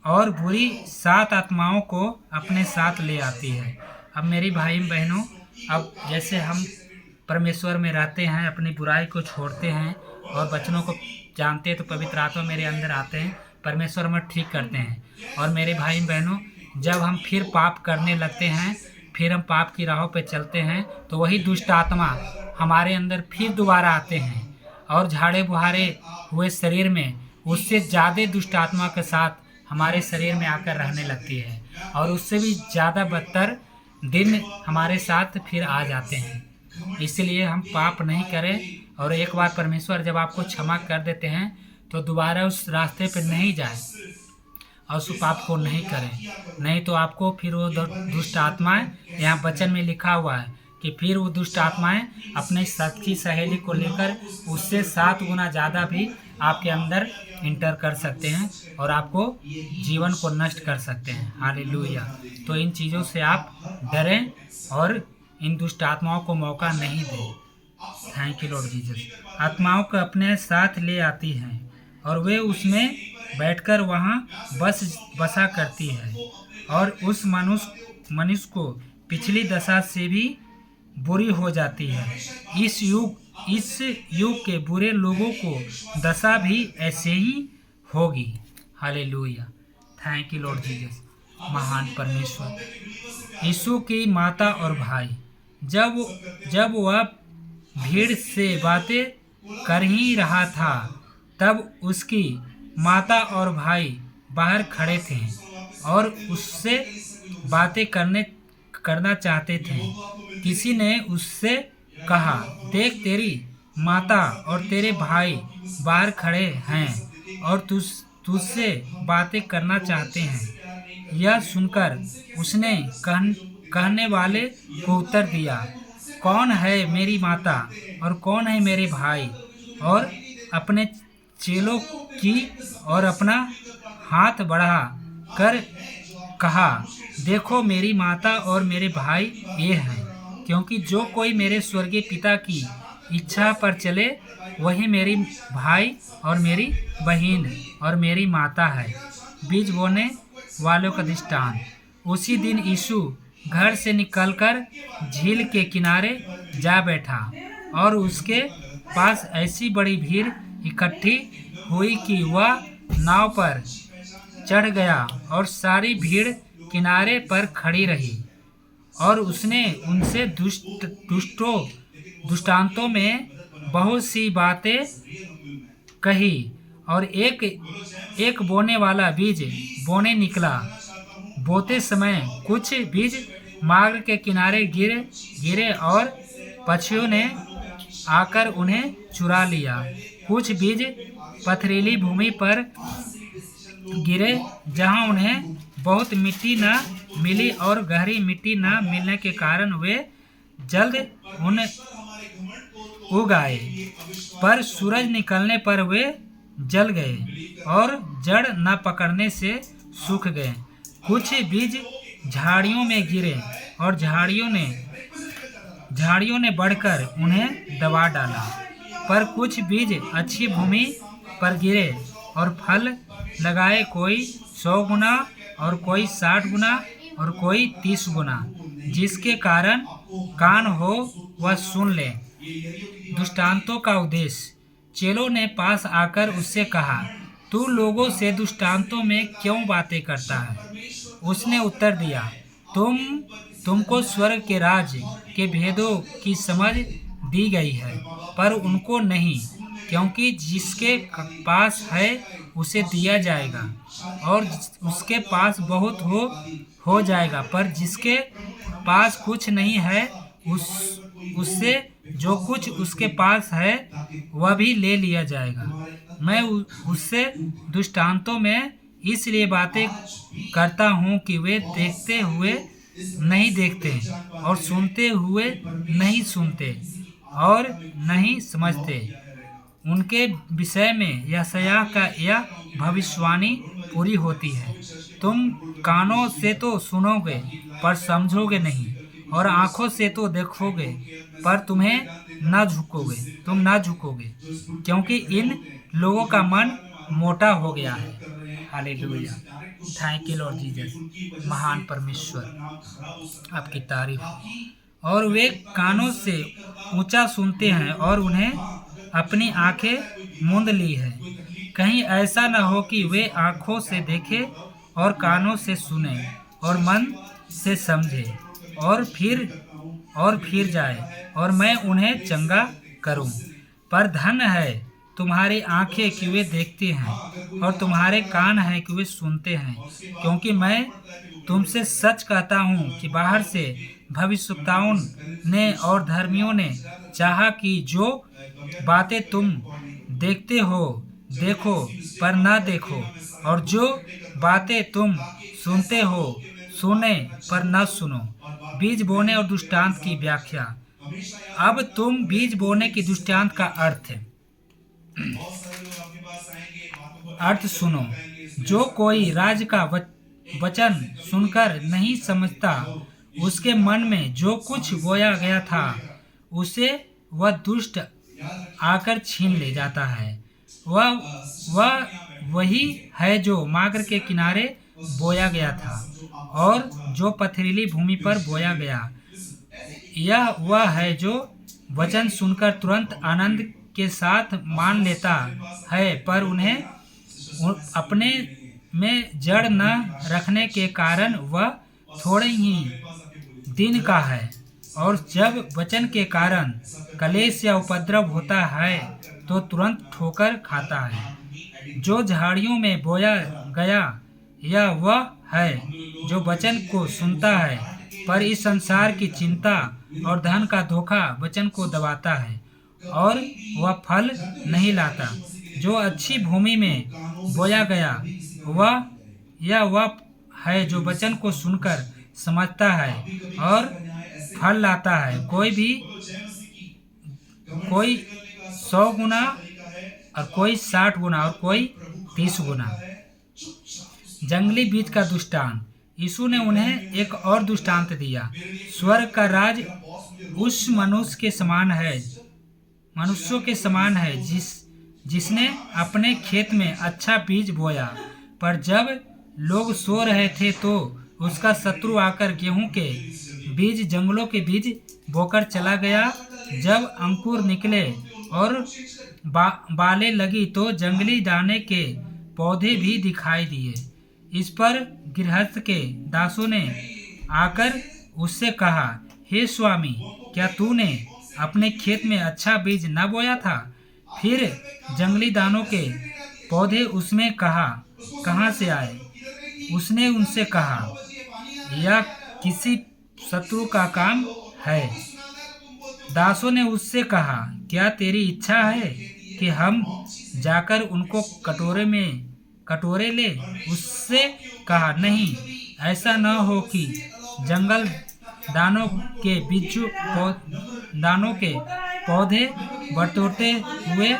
और बुरी 7 आत्माओं को अपने साथ ले आती है। अब मेरी भाई बहनों, अब जैसे हम परमेश्वर में रहते हैं, अपनी बुराई को छोड़ते हैं और वचनों को जानते हैं, तो पवित्र आत्मा मेरे अंदर आते हैं, परमेश्वर में ठीक करते हैं। और मेरे भाई बहनों, जब हम फिर पाप करने लगते हैं, फिर हम पाप की राहों पे चलते हैं, तो वही दुष्ट आत्मा हमारे अंदर फिर दोबारा आते हैं और झाड़े बुहारे हुए शरीर में उससे ज़्यादा दुष्ट आत्मा के साथ हमारे शरीर में आकर रहने लगती है और उससे भी ज़्यादा बदतर दिन हमारे साथ फिर आ जाते हैं। इसलिए हम पाप नहीं करें, और एक बार परमेश्वर जब आपको क्षमा कर देते हैं तो दोबारा उस रास्ते पर नहीं जाए और उस पाप को नहीं करें, नहीं तो आपको फिर वो दुष्ट आत्माएं, यहाँ वचन में लिखा हुआ है कि फिर वो दुष्ट आत्माएं अपने सच्ची सहेली को लेकर उससे 7 गुना ज़्यादा भी आपके अंदर इंटर कर सकते हैं और आपको जीवन को नष्ट कर सकते हैं। हालेलुया। तो इन चीज़ों से आप डरें और इन दुष्ट आत्माओं को मौका नहीं दें। Thank you Lord Jesus. आत्माओं को अपने साथ ले आती हैं और वे उसमें बैठकर वहाँ बसा करती है और उस मनुष्य को पिछली दशा से भी बुरी हो जाती है। इस युग के बुरे लोगों को दशा भी ऐसे ही होगी। Hallelujah. Thank you Lord Jesus. महान परमेश्वर यीशु की माता और भाई, जब वह भीड़ से बातें कर ही रहा था, तब उसकी माता और भाई बाहर खड़े थे और उससे बातें करना चाहते थे। किसी ने उससे कहा, देख तेरी माता और तेरे भाई बाहर खड़े हैं और तुझसे बातें करना चाहते हैं। यह सुनकर उसने कहने वाले को उत्तर दिया, कौन है मेरी माता और कौन है मेरे भाई? और अपने चेलों की और अपना हाथ बढ़ा कर कहा, देखो मेरी माता और मेरे भाई ये हैं, क्योंकि जो कोई मेरे स्वर्गीय पिता की इच्छा पर चले वही मेरी भाई और मेरी बहन और मेरी माता है। बीज बोने वालों का दृष्टांत। उसी दिन यीशु घर से निकलकर झील के किनारे जा बैठा और उसके पास ऐसी बड़ी भीड़ इकट्ठी हुई कि वह नाव पर चढ़ गया और सारी भीड़ किनारे पर खड़ी रही और उसने उनसे दृष्टांतों में बहुत सी बातें कही। और एक बोने वाला बीज बोने निकला। बोते समय कुछ बीज मार्ग के किनारे गिरे और पक्षियों ने आकर उन्हें चुरा लिया। कुछ बीज पथरीली भूमि पर गिरे जहां उन्हें बहुत मिट्टी न मिली और गहरी मिट्टी न मिलने के कारण वे जल्द उग आए, पर सूरज निकलने पर वे जल गए और जड़ न पकड़ने से सूख गए। कुछ बीज झाड़ियों में गिरे और झाड़ियों ने बढ़कर उन्हें दबा डाला। पर कुछ बीज अच्छी भूमि पर गिरे और फल लगाए, कोई 100 गुना और कोई 60 गुना और कोई 30 गुना। जिसके कारण कान हो वह सुन ले। दृष्टांतों का उद्देश्य। चेलों ने पास आकर उससे कहा, तू लोगों से दृष्टांतों में क्यों बातें करता है? उसने उत्तर दिया, तुमको स्वर्ग के राज्य के भेदों की समझ दी गई है, पर उनको नहीं, क्योंकि जिसके पास है उसे दिया जाएगा और उसके पास बहुत हो जाएगा, पर जिसके पास कुछ नहीं है उससे जो कुछ उसके पास है वह भी ले लिया जाएगा। मैं उससे दृष्टांतों में इसलिए बातें करता हूँ कि वे देखते हुए नहीं देखते और सुनते हुए नहीं सुनते और नहीं समझते। उनके विषय में यशायाह का यह भविष्यवाणी पूरी होती है, तुम कानों से तो सुनोगे पर समझोगे नहीं, और आँखों से तो देखोगे पर तुम न झुकोगे, क्योंकि इन लोगों का मन मोटा हो गया है hallelujah. Thank you Lord Jesus. महान परमेश्वर, आपकी तारीफ हो। और वे कानों से ऊंचा सुनते हैं और उन्हें अपनी आंखें मूंद ली है, कहीं ऐसा न हो कि वे आंखों से देखें और कानों से सुने और मन से समझे और फिर जाए और मैं उन्हें चंगा करूं। पर धन है तुम्हारी आंखें कि वे देखते हैं और तुम्हारे कान हैं कि वे सुनते हैं, क्योंकि मैं तुमसे सच कहता हूँ कि बाहर से भविष्यवक्ताओं ने और धर्मियों ने चाहा कि जो बातें तुम देखते हो देखो पर न देखो, और जो बातें तुम सुनते हो सुने पर न सुनो। बीज बोने और दृष्टांत की व्याख्या। अब तुम बीज बोने की दृष्टांत का अर्थ सुनो। जो कोई राज का वचन सुनकर नहीं समझता, उसके मन में जो कुछ बोया गया था उसे वह दुष्ट आकर छीन ले जाता है। वह वही है जो मार्ग के किनारे बोया गया था और जो पथरीली भूमि पर बोया गया। यह वह है जो वचन सुनकर तुरंत आनंद के साथ मान लेता है, पर उन्हें अपने में जड़ न रखने के कारण वह थोड़े ही दिन का है, और जब वचन के कारण कलेश या उपद्रव होता है तो तुरंत ठोकर खाता है। जो झाड़ियों में बोया गया यह वह है जो वचन को सुनता है, पर इस संसार की चिंता और धन का धोखा वचन को दबाता है और वह फल नहीं लाता। जो अच्छी भूमि में बोया गया वह है जो वचन को सुनकर समझता है और फल लाता है, कोई 100 गुना और कोई 60 गुना और कोई 30 गुना। जंगली बीज का दृष्टांत। यीशु ने उन्हें एक और दृष्टांत दिया। स्वर्ग का राज उस मनुष्यों के समान है जिसने अपने खेत में अच्छा बीज बोया, पर जब लोग सो रहे थे तो उसका शत्रु आकर गेहूं के बीज जंगलों के बीज बोकर चला गया। जब अंकुर निकले और बालें लगी तो जंगली दाने के पौधे भी दिखाई दिए। इस पर गृहस्थ के दासों ने आकर उससे कहा, हे स्वामी, क्या तूने अपने खेत में अच्छा बीज न बोया था? फिर जंगली दानों के पौधे उसमें कहाँ से आए? उसने उनसे कहा, यह किसी शत्रु का काम है। दासों ने उससे कहा, क्या तेरी इच्छा है कि हम जाकर उनको कटोरे ले? उससे कहा, नहीं, ऐसा न हो कि जंगल दानों के पौधे बटोरते हुए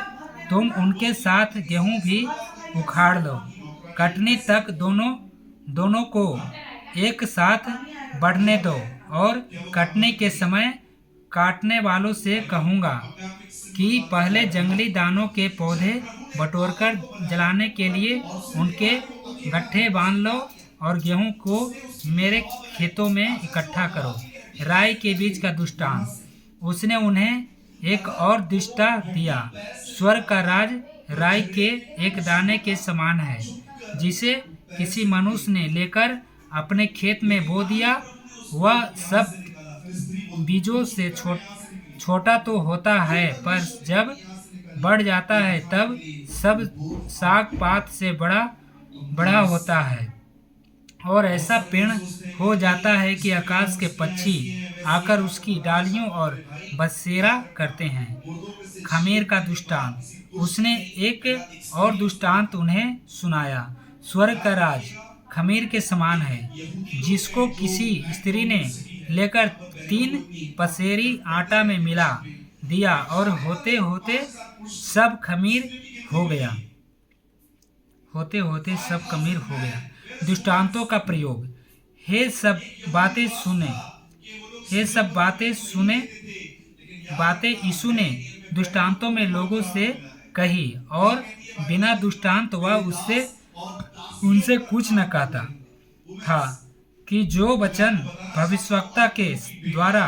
तुम उनके साथ गेहूं भी उखाड़ लो। कटनी तक दोनों को एक साथ बढ़ने दो, और कटने के समय काटने वालों से कहूँगा कि पहले जंगली दानों के पौधे बटोरकर जलाने के लिए उनके गट्ठे बांध लो और गेहूं को मेरे खेतों में इकट्ठा करो। राई के बीज का दृष्टांत। उसने उन्हें एक और दृष्टा दिया। स्वर्ग का राज राई के एक दाने के समान है, जिसे किसी मनुष्य ने लेकर अपने खेत में बो दिया। वह सब बीजों से छोटा तो होता है, पर जब बढ़ जाता है तब सब साग पात से बड़ा होता है और ऐसा पेड़ हो जाता है कि आकाश के पक्षी आकर उसकी डालियों और बसेरा करते हैं। खमीर का दृष्टांत। उसने एक और दृष्टांत उन्हें सुनाया। स्वर्ग का राज खमीर के समान है, जिसको किसी स्त्री ने लेकर 3 पसेरी आटा में मिला दिया और होते होते सब खमीर हो गया। दृष्टांतों का प्रयोग। हे सब बातें यीशु ने दृष्टांतों में लोगों से कही, और बिना दृष्टांत वह उससे उनसे कुछ न कहता था कि जो वचन भविष्यवक्ता के द्वारा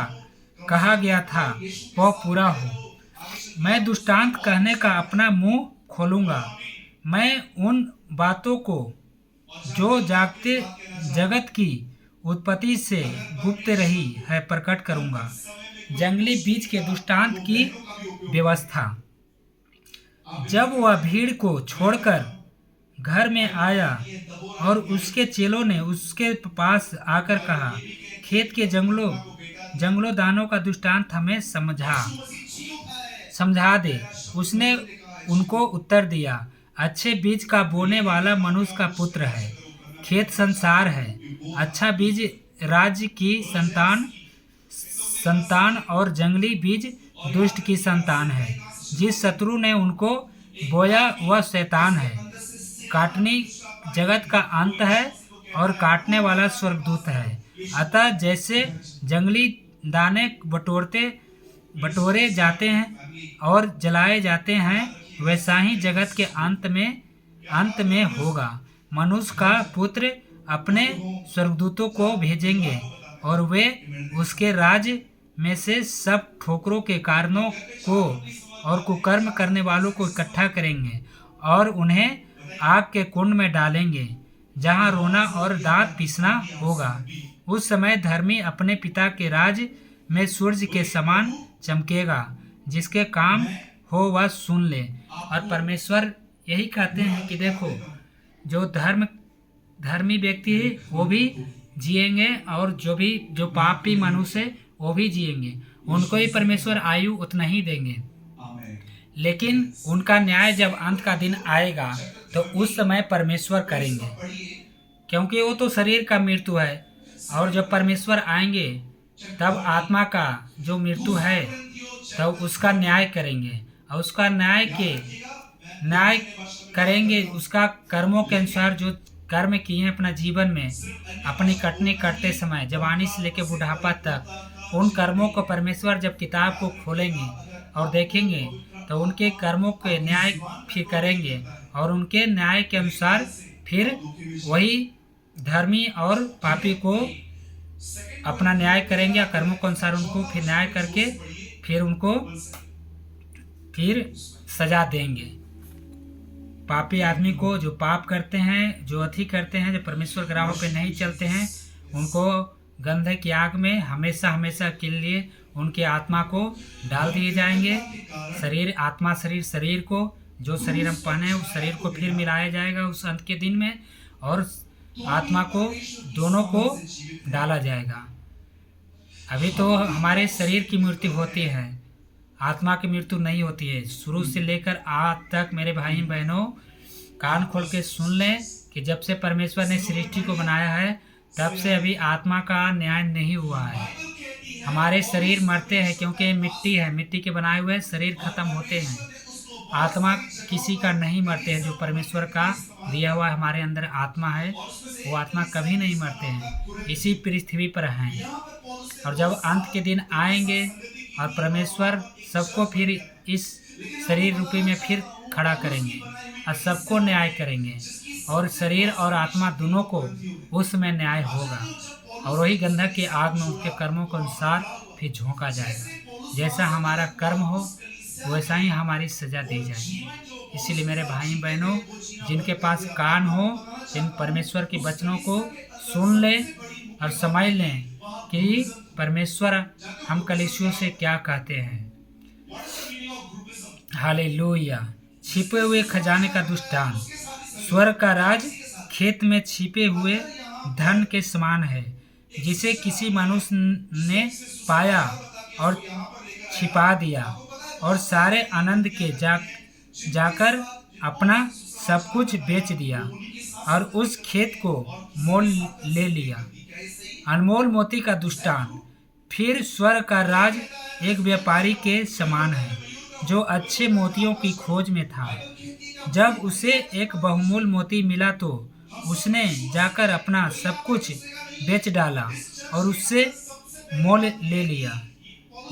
कहा गया था वह पूरा हो। मैं दृष्टांत कहने का अपना मुंह खोलूंगा। मैं उन बातों को जो जागते जगत की उत्पत्ति से गुप्त रही है प्रकट करूंगा। जंगली बीज के दृष्टांत की व्यवस्था। जब वह भीड़ को छोड़कर घर में आया और उसके चेलों ने उसके पास आकर कहा, खेत के जंगलों दानों का दृष्टांत हमें समझा दे। उसने उनको उत्तर दिया, अच्छे बीज का बोने वाला मनुष्य का पुत्र है। खेत संसार है। अच्छा बीज राज्य की संतान और जंगली बीज दुष्ट की संतान है। जिस शत्रु ने उनको बोया वह शैतान है। काटनी जगत का अंत है और काटने वाला स्वर्गदूत है। अतः जैसे जंगली दाने बटोरे जाते हैं और जलाए जाते हैं, वैसा ही जगत के अंत में होगा। मनुष्य का पुत्र अपने स्वर्गदूतों को भेजेंगे और वे उसके राज्य में से सब ठोकरों के कारणों को और कुकर्म करने वालों को इकट्ठा करेंगे और उन्हें आग के कुंड में डालेंगे, जहां रोना और दांत पीसना होगा। उस समय धर्मी अपने पिता के राज्य में सूर्य के समान चमकेगा। जिसके काम हो वह सुन ले। और परमेश्वर यही कहते हैं कि देखो, जो धर्मी व्यक्ति है वो भी जिएंगे और जो पापी मनुष्य है वो भी जिएंगे। उनको ही परमेश्वर आयु उतना ही देंगे। लेकिन उनका न्याय जब अंत का दिन आएगा तो उस समय परमेश्वर करेंगे, क्योंकि वो तो शरीर का मृत्यु है। और जब परमेश्वर आएंगे तब आत्मा का जो मृत्यु है तब उसका न्याय करेंगे। और उसका न्याय करेंगे उसका कर्मों के अनुसार। जो कर्म किए हैं अपना जीवन में, अपनी कटनी करते समय जवानी से लेकर बुढ़ापा तक, उन कर्मों को परमेश्वर जब किताब को खोलेंगे और देखेंगे तो उनके कर्मों के न्याय फिर करेंगे। और उनके न्याय के अनुसार फिर वही धर्मी और पापी को अपना न्याय करेंगे। कर्मों के अनुसार उनको फिर न्याय करके फिर सजा देंगे। पापी आदमी को, जो पाप करते हैं, जो अति करते हैं, जो परमेश्वर के राहों पे नहीं चलते हैं, उनको गंधक की आग में हमेशा के लिए उनके आत्मा को डाल दिए जाएंगे। शरीर को, जो शरीर हम पहने हैं उस शरीर को फिर मिलाया जाएगा उस अंत के दिन में, और आत्मा को दोनों को डाला जाएगा। अभी तो हमारे शरीर की मृत्यु होती है, आत्मा की मृत्यु नहीं होती है। शुरू से लेकर आज तक मेरे भाई बहनों कान खोल के सुन लें कि जब से परमेश्वर ने सृष्टि को बनाया है तब से अभी आत्मा का न्याय नहीं हुआ है। हमारे शरीर मरते हैं क्योंकि मिट्टी है, मिट्टी के बनाए हुए शरीर खत्म होते हैं। आत्मा किसी का नहीं मरते हैं। जो परमेश्वर का दिया हुआ हमारे अंदर आत्मा है, वो आत्मा कभी नहीं मरते हैं, इसी पृथ्वी पर हैं। और जब अंत के दिन आएंगे और परमेश्वर सबको फिर इस शरीर रूपी में फिर खड़ा करेंगे और सबको न्याय करेंगे, और शरीर और आत्मा दोनों को उसमें न्याय होगा। और वही गंधक की आग में उनके कर्मों के अनुसार फिर झोंका जाएगा। जैसा हमारा कर्म हो वैसा ही हमारी सजा दी जाएगी। इसीलिए मेरे भाई बहनों, जिनके पास कान हो, इन परमेश्वर के वचनों को सुन लें और समझ लें कि परमेश्वर हम कलीसियों से क्या कहते हैं। हालेलुया। छिपे हुए खजाने का दृष्टांत। स्वर्ग का राज खेत में छिपे हुए धन के समान है, जिसे किसी मनुष्य ने पाया और छिपा दिया, और सारे आनंद के जाकर अपना सब कुछ बेच दिया और उस खेत को मोल ले लिया। अनमोल मोती का दृष्टांत। फिर स्वर्ग का राज एक व्यापारी के समान है, जो अच्छे मोतियों की खोज में था। जब उसे एक बहुमूल्य मोती मिला तो उसने जाकर अपना सब कुछ बेच डाला और उससे मोल ले लिया।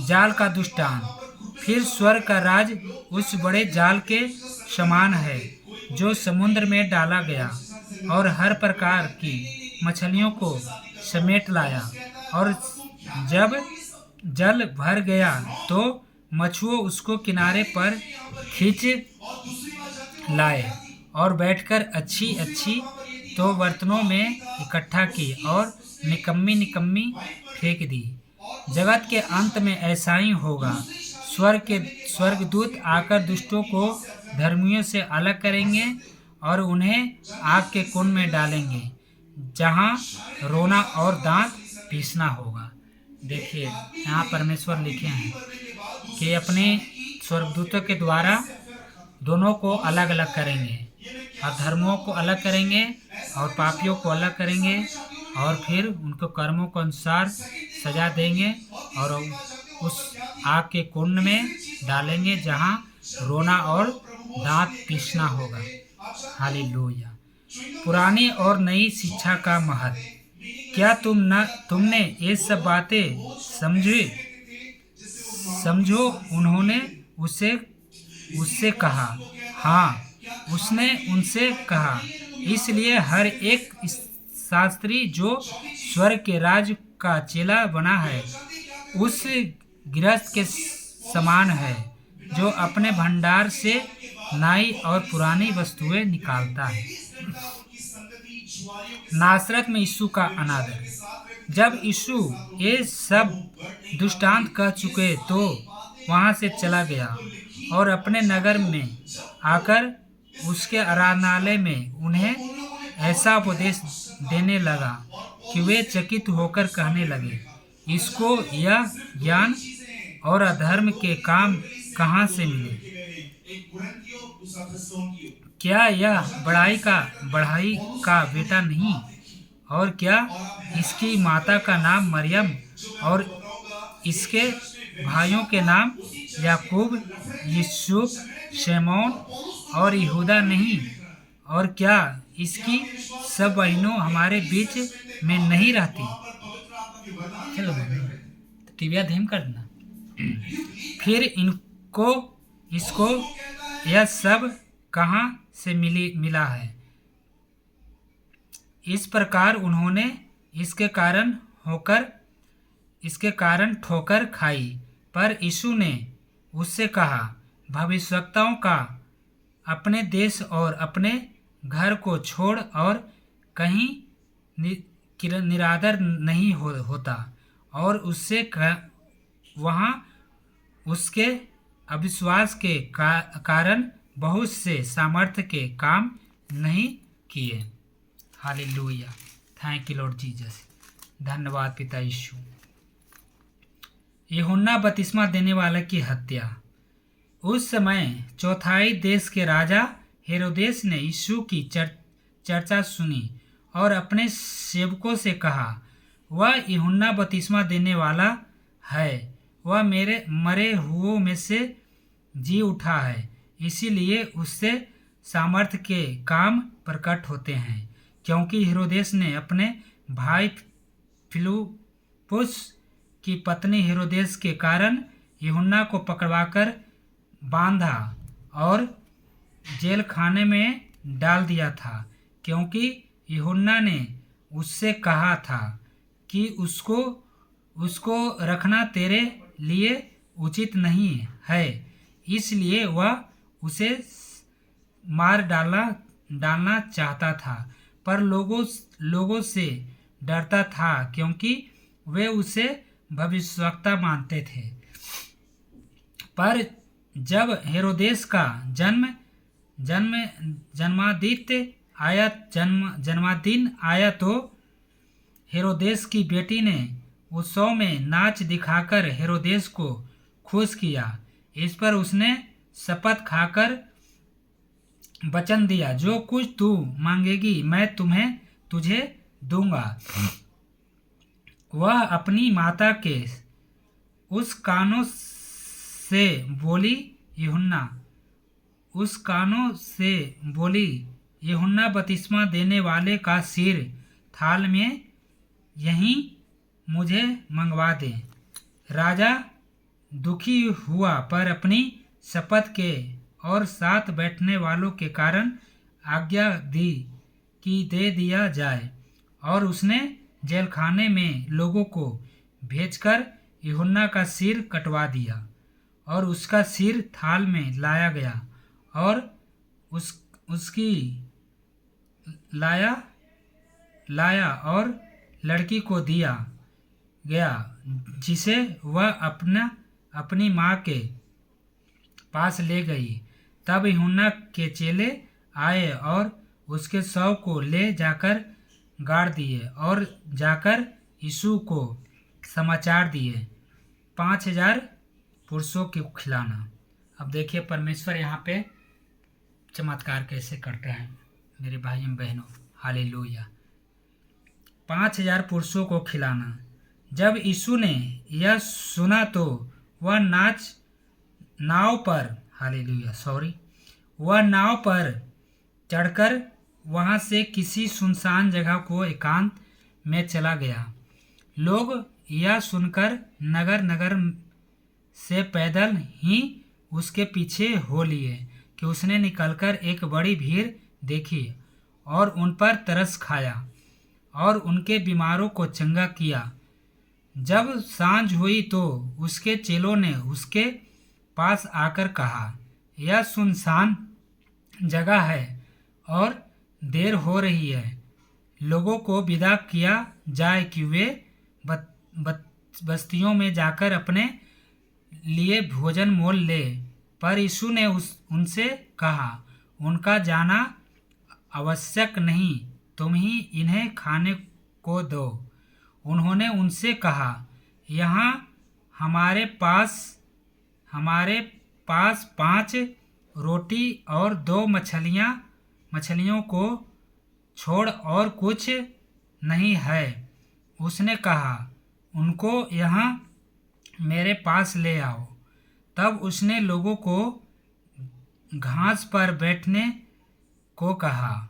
जाल का दृष्टांत। फिर स्वर्ग का राज उस बड़े जाल के समान है जो समुद्र में डाला गया और हर प्रकार की मछलियों को समेट लाया। और जब जल भर गया तो मछुआ उसको किनारे पर खींच लाए और बैठकर अच्छी अच्छी तो बर्तनों में इकट्ठा की और निकम्मी निकम्मी फेंक दी। जगत के अंत में ऐसा ही होगा। स्वर्गदूत आकर दुष्टों को धर्मियों से अलग करेंगे और उन्हें आग के कुंड में डालेंगे, जहां रोना और दांत पीसना होगा। देखिए यहाँ परमेश्वर लिखे हैं कि अपने स्वर्गदूतों के द्वारा दोनों को अलग अलग करेंगे, अधर्मों को अलग करेंगे और पापियों को अलग करेंगे, और फिर उनको कर्मों के अनुसार सजा देंगे और उस आग के कुंड में डालेंगे जहां रोना और दांत पीसना होगा। हालेलुया। पुरानी और नई शिक्षा का महत्व। क्या तुमने ये सब बातें समझो? उन्होंने उससे कहा। हाँ, उसने उनसे कहा, इसलिए हर एक शास्त्री जो स्वर्ग के राज्य का चेला बना है उस गृहस्थ के समान है जो अपने भंडार से नई और पुरानी वस्तुएं निकालता है। नासरत में यीशु का अनादर। जब यीशु ये सब दृष्टांत कह चुके तो वहां से चला गया और अपने नगर में आकर उसके आराधनालय में उन्हें ऐसा उपदेश देने लगा कि वे चकित होकर कहने लगे, इसको यह ज्ञान और अधर्म के काम कहाँ से मिले? क्या यह बढ़ाई का बेटा नहीं? और क्या इसकी माता का नाम मरियम और इसके भाइयों के नाम याकूब, यूसुफ, शमौन और यहूदा नहीं? और क्या इसकी सब बहनों हमारे बीच में नहीं रहती? चलो टीविया धीम कर देना। फिर इसको यह सब कहाँ से मिला है? इस प्रकार उन्होंने इसके कारण ठोकर खाई। पर यीशु ने उससे कहा, भविष्यवक्ताओं का अपने देश और अपने घर को छोड़ और कहीं निरादर नहीं होता। और उससे वहाँ उसके अविश्वास के कारण बहुत से सामर्थ्य के काम नहीं किए। Hallelujah. Thank you Lord Jesus. धन्यवाद पिता यीशु। यूहन्ना बपतिस्मा देने वाले की हत्या। उस समय चौथाई देश के राजा हेरोदेस ने यीशु की चर्चा सुनी और अपने सेवकों से कहा, वह यूहन्ना बपतिस्मा देने वाला है, वह मेरे मरे हुओं में से जी उठा है, इसीलिए उससे सामर्थ्य के काम प्रकट होते हैं। क्योंकि हेरोदेस ने अपने भाई फिलिप्पुस की पत्नी हेरोदेस के कारण यूहन्ना को पकड़वाकर बांधा और जेल खाने में डाल दिया था, क्योंकि यूहन्ना ने उससे कहा था कि उसको रखना तेरे लिए उचित नहीं है, इसलिए वह उसे मार डालना चाहता था। पर लोगों से डरता था क्योंकि वे उसे भविष्यवक्ता मानते थे। पर जब हेरोदेस का जन्मदिन आया तो हेरोदेस की बेटी ने उत्सव में नाच दिखाकर हेरोदेस को खुश किया। इस पर उसने शपथ खाकर वचन दिया, जो कुछ तू मांगेगी मैं तुझे दूंगा। वह अपनी माता के उस कानों से बोली, यूहन्ना बपतिस्मा देने वाले का सिर थाल में यहीं मुझे मंगवा दे। राजा दुखी हुआ पर अपनी शपथ के और साथ बैठने वालों के कारण आज्ञा दी कि दे दिया जाए। और उसने जेलखाने में लोगों को भेजकर यूहन्ना का सिर कटवा दिया। और उसका सिर थाल में लाया गया और उसकी लाया और लड़की को दिया गया, जिसे वह अपनी माँ के पास ले गई। तब यूहन्ना के चेले आए और उसके शव को ले जाकर गाड़ दिए और जाकर यीशु को समाचार दिए। 5,000 पुरुषों को खिलाना। अब देखिए परमेश्वर यहाँ पे चमत्कार कैसे करते हैं मेरे भाइयों बहनों। हालेलुया। 5,000 पुरुषों को खिलाना। जब यीशु ने यह सुना तो वह नाव पर चढ़कर वहां से किसी सुनसान जगह को एकांत में चला गया। लोग यह सुनकर नगर नगर से पैदल ही उसके पीछे हो लिए कि उसने निकलकर एक बड़ी भीड़ देखी और उन पर तरस खाया और उनके बीमारों को चंगा किया। जब सांझ हुई तो उसके चेलों ने उसके पास आकर कहा, यह सुनसान जगह है और देर हो रही है, लोगों को विदा किया जाए कि वे बस्तियों में जाकर अपने लिए भोजन मोल ले। पर यीशु ने उनसे कहा, उनका जाना आवश्यक नहीं, तुम ही इन्हें खाने को दो। उन्होंने उनसे कहा, यहाँ हमारे पास 5 रोटी और 2 मछलियों को छोड़ और कुछ नहीं है। उसने कहा, उनको यहाँ मेरे पास ले आओ। तब उसने लोगों को घास पर बैठने को कहा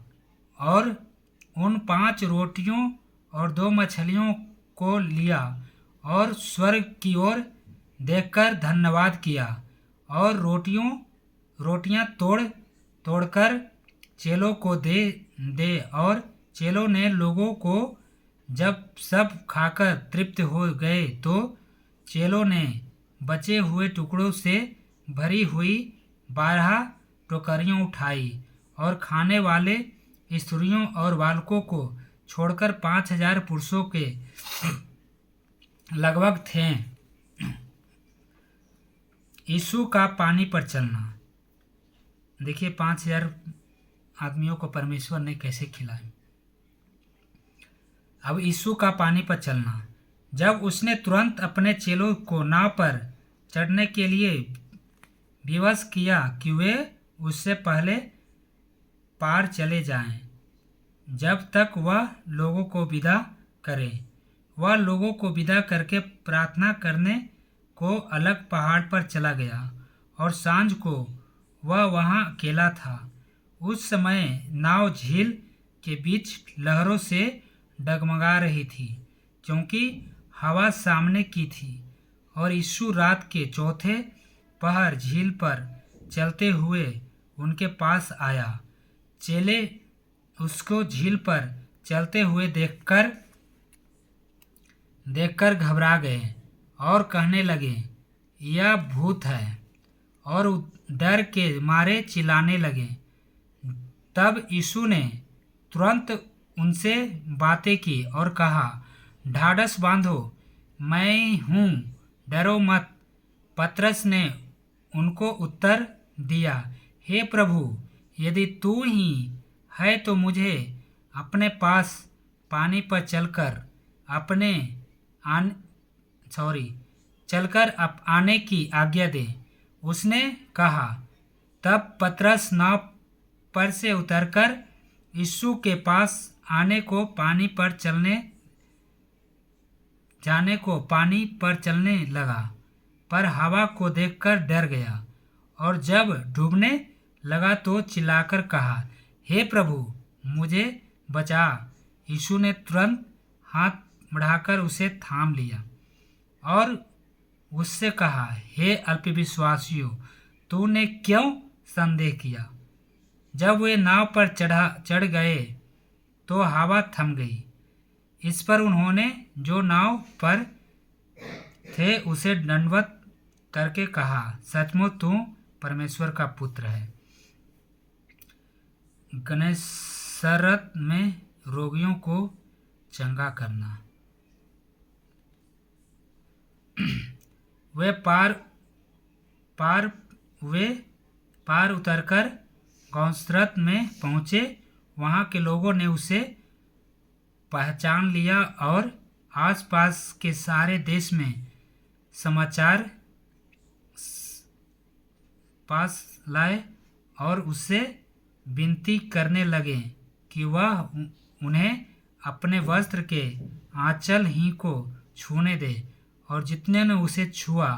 और उन 5 रोटियों और 2 मछलियों को लिया और स्वर्ग की ओर देखकर धन्यवाद किया और रोटियां तोड़कर चेलों को दे और चेलों ने लोगों को जब सब खाकर तृप्त हो गए तो चेलों ने बचे हुए टुकड़ों से भरी हुई 12 टोकरियां उठाई और खाने वाले स्त्रियों और बालकों को छोड़कर 5,000 पुरुषों के लगभग थे। यीशु का पानी पर चलना। देखिए 5,000 आदमियों को परमेश्वर ने कैसे खिलाया। अब यीशु का पानी पर चलना। जब उसने तुरंत अपने चेलों को नाव पर चढ़ने के लिए विवश किया कि वे उससे पहले पार चले जाएं, जब तक वह लोगों को विदा करे। वह लोगों को विदा करके प्रार्थना करने को अलग पहाड़ पर चला गया और सांझ को वह वहाँ अकेला था। उस समय नाव झील के बीच लहरों से डगमगा रही थी क्योंकि हवा सामने की थी। और यीशु रात के चौथे पहर झील पर चलते हुए उनके पास आया। चेले उसको झील पर चलते हुए देखकर घबरा गए और कहने लगे, यह भूत है, और डर के मारे चिल्लाने लगे। तब यीशु ने तुरंत उनसे बातें की और कहा, ढाढ़स बांधो, मैं हूँ, डरो मत। पतरस ने उनको उत्तर दिया, हे प्रभु, यदि तू ही है तो मुझे अपने पास पानी पर चलकर आने की आज्ञा दे। उसने कहा। तब पतरस नाव पर से उतरकर यीशु के पास जाने को पानी पर चलने लगा, पर हवा को देखकर डर गया और जब डूबने लगा तो चिल्लाकर कहा, हे प्रभु, मुझे बचा। यीशु ने तुरंत हाथ बढ़ाकर उसे थाम लिया और उससे कहा, हे अल्पविश्वासियों, तूने क्यों संदेह किया। जब वे नाव पर चढ़ गए तो हवा थम गई। इस पर उन्होंने जो नाव पर थे उसे दंडवत करके कहा, सचमुच तू परमेश्वर का पुत्र है। गन्नेसरत में रोगियों को चंगा करना। वे पार उतरकर गन्नेसरत में पहुँचे। वहाँ के लोगों ने उसे पहचान लिया और आसपास के सारे देश में समाचार पास लाए और उससे विनती करने लगे कि वह उन्हें अपने वस्त्र के आंचल ही को छूने दे, और जितने ने उसे छुआ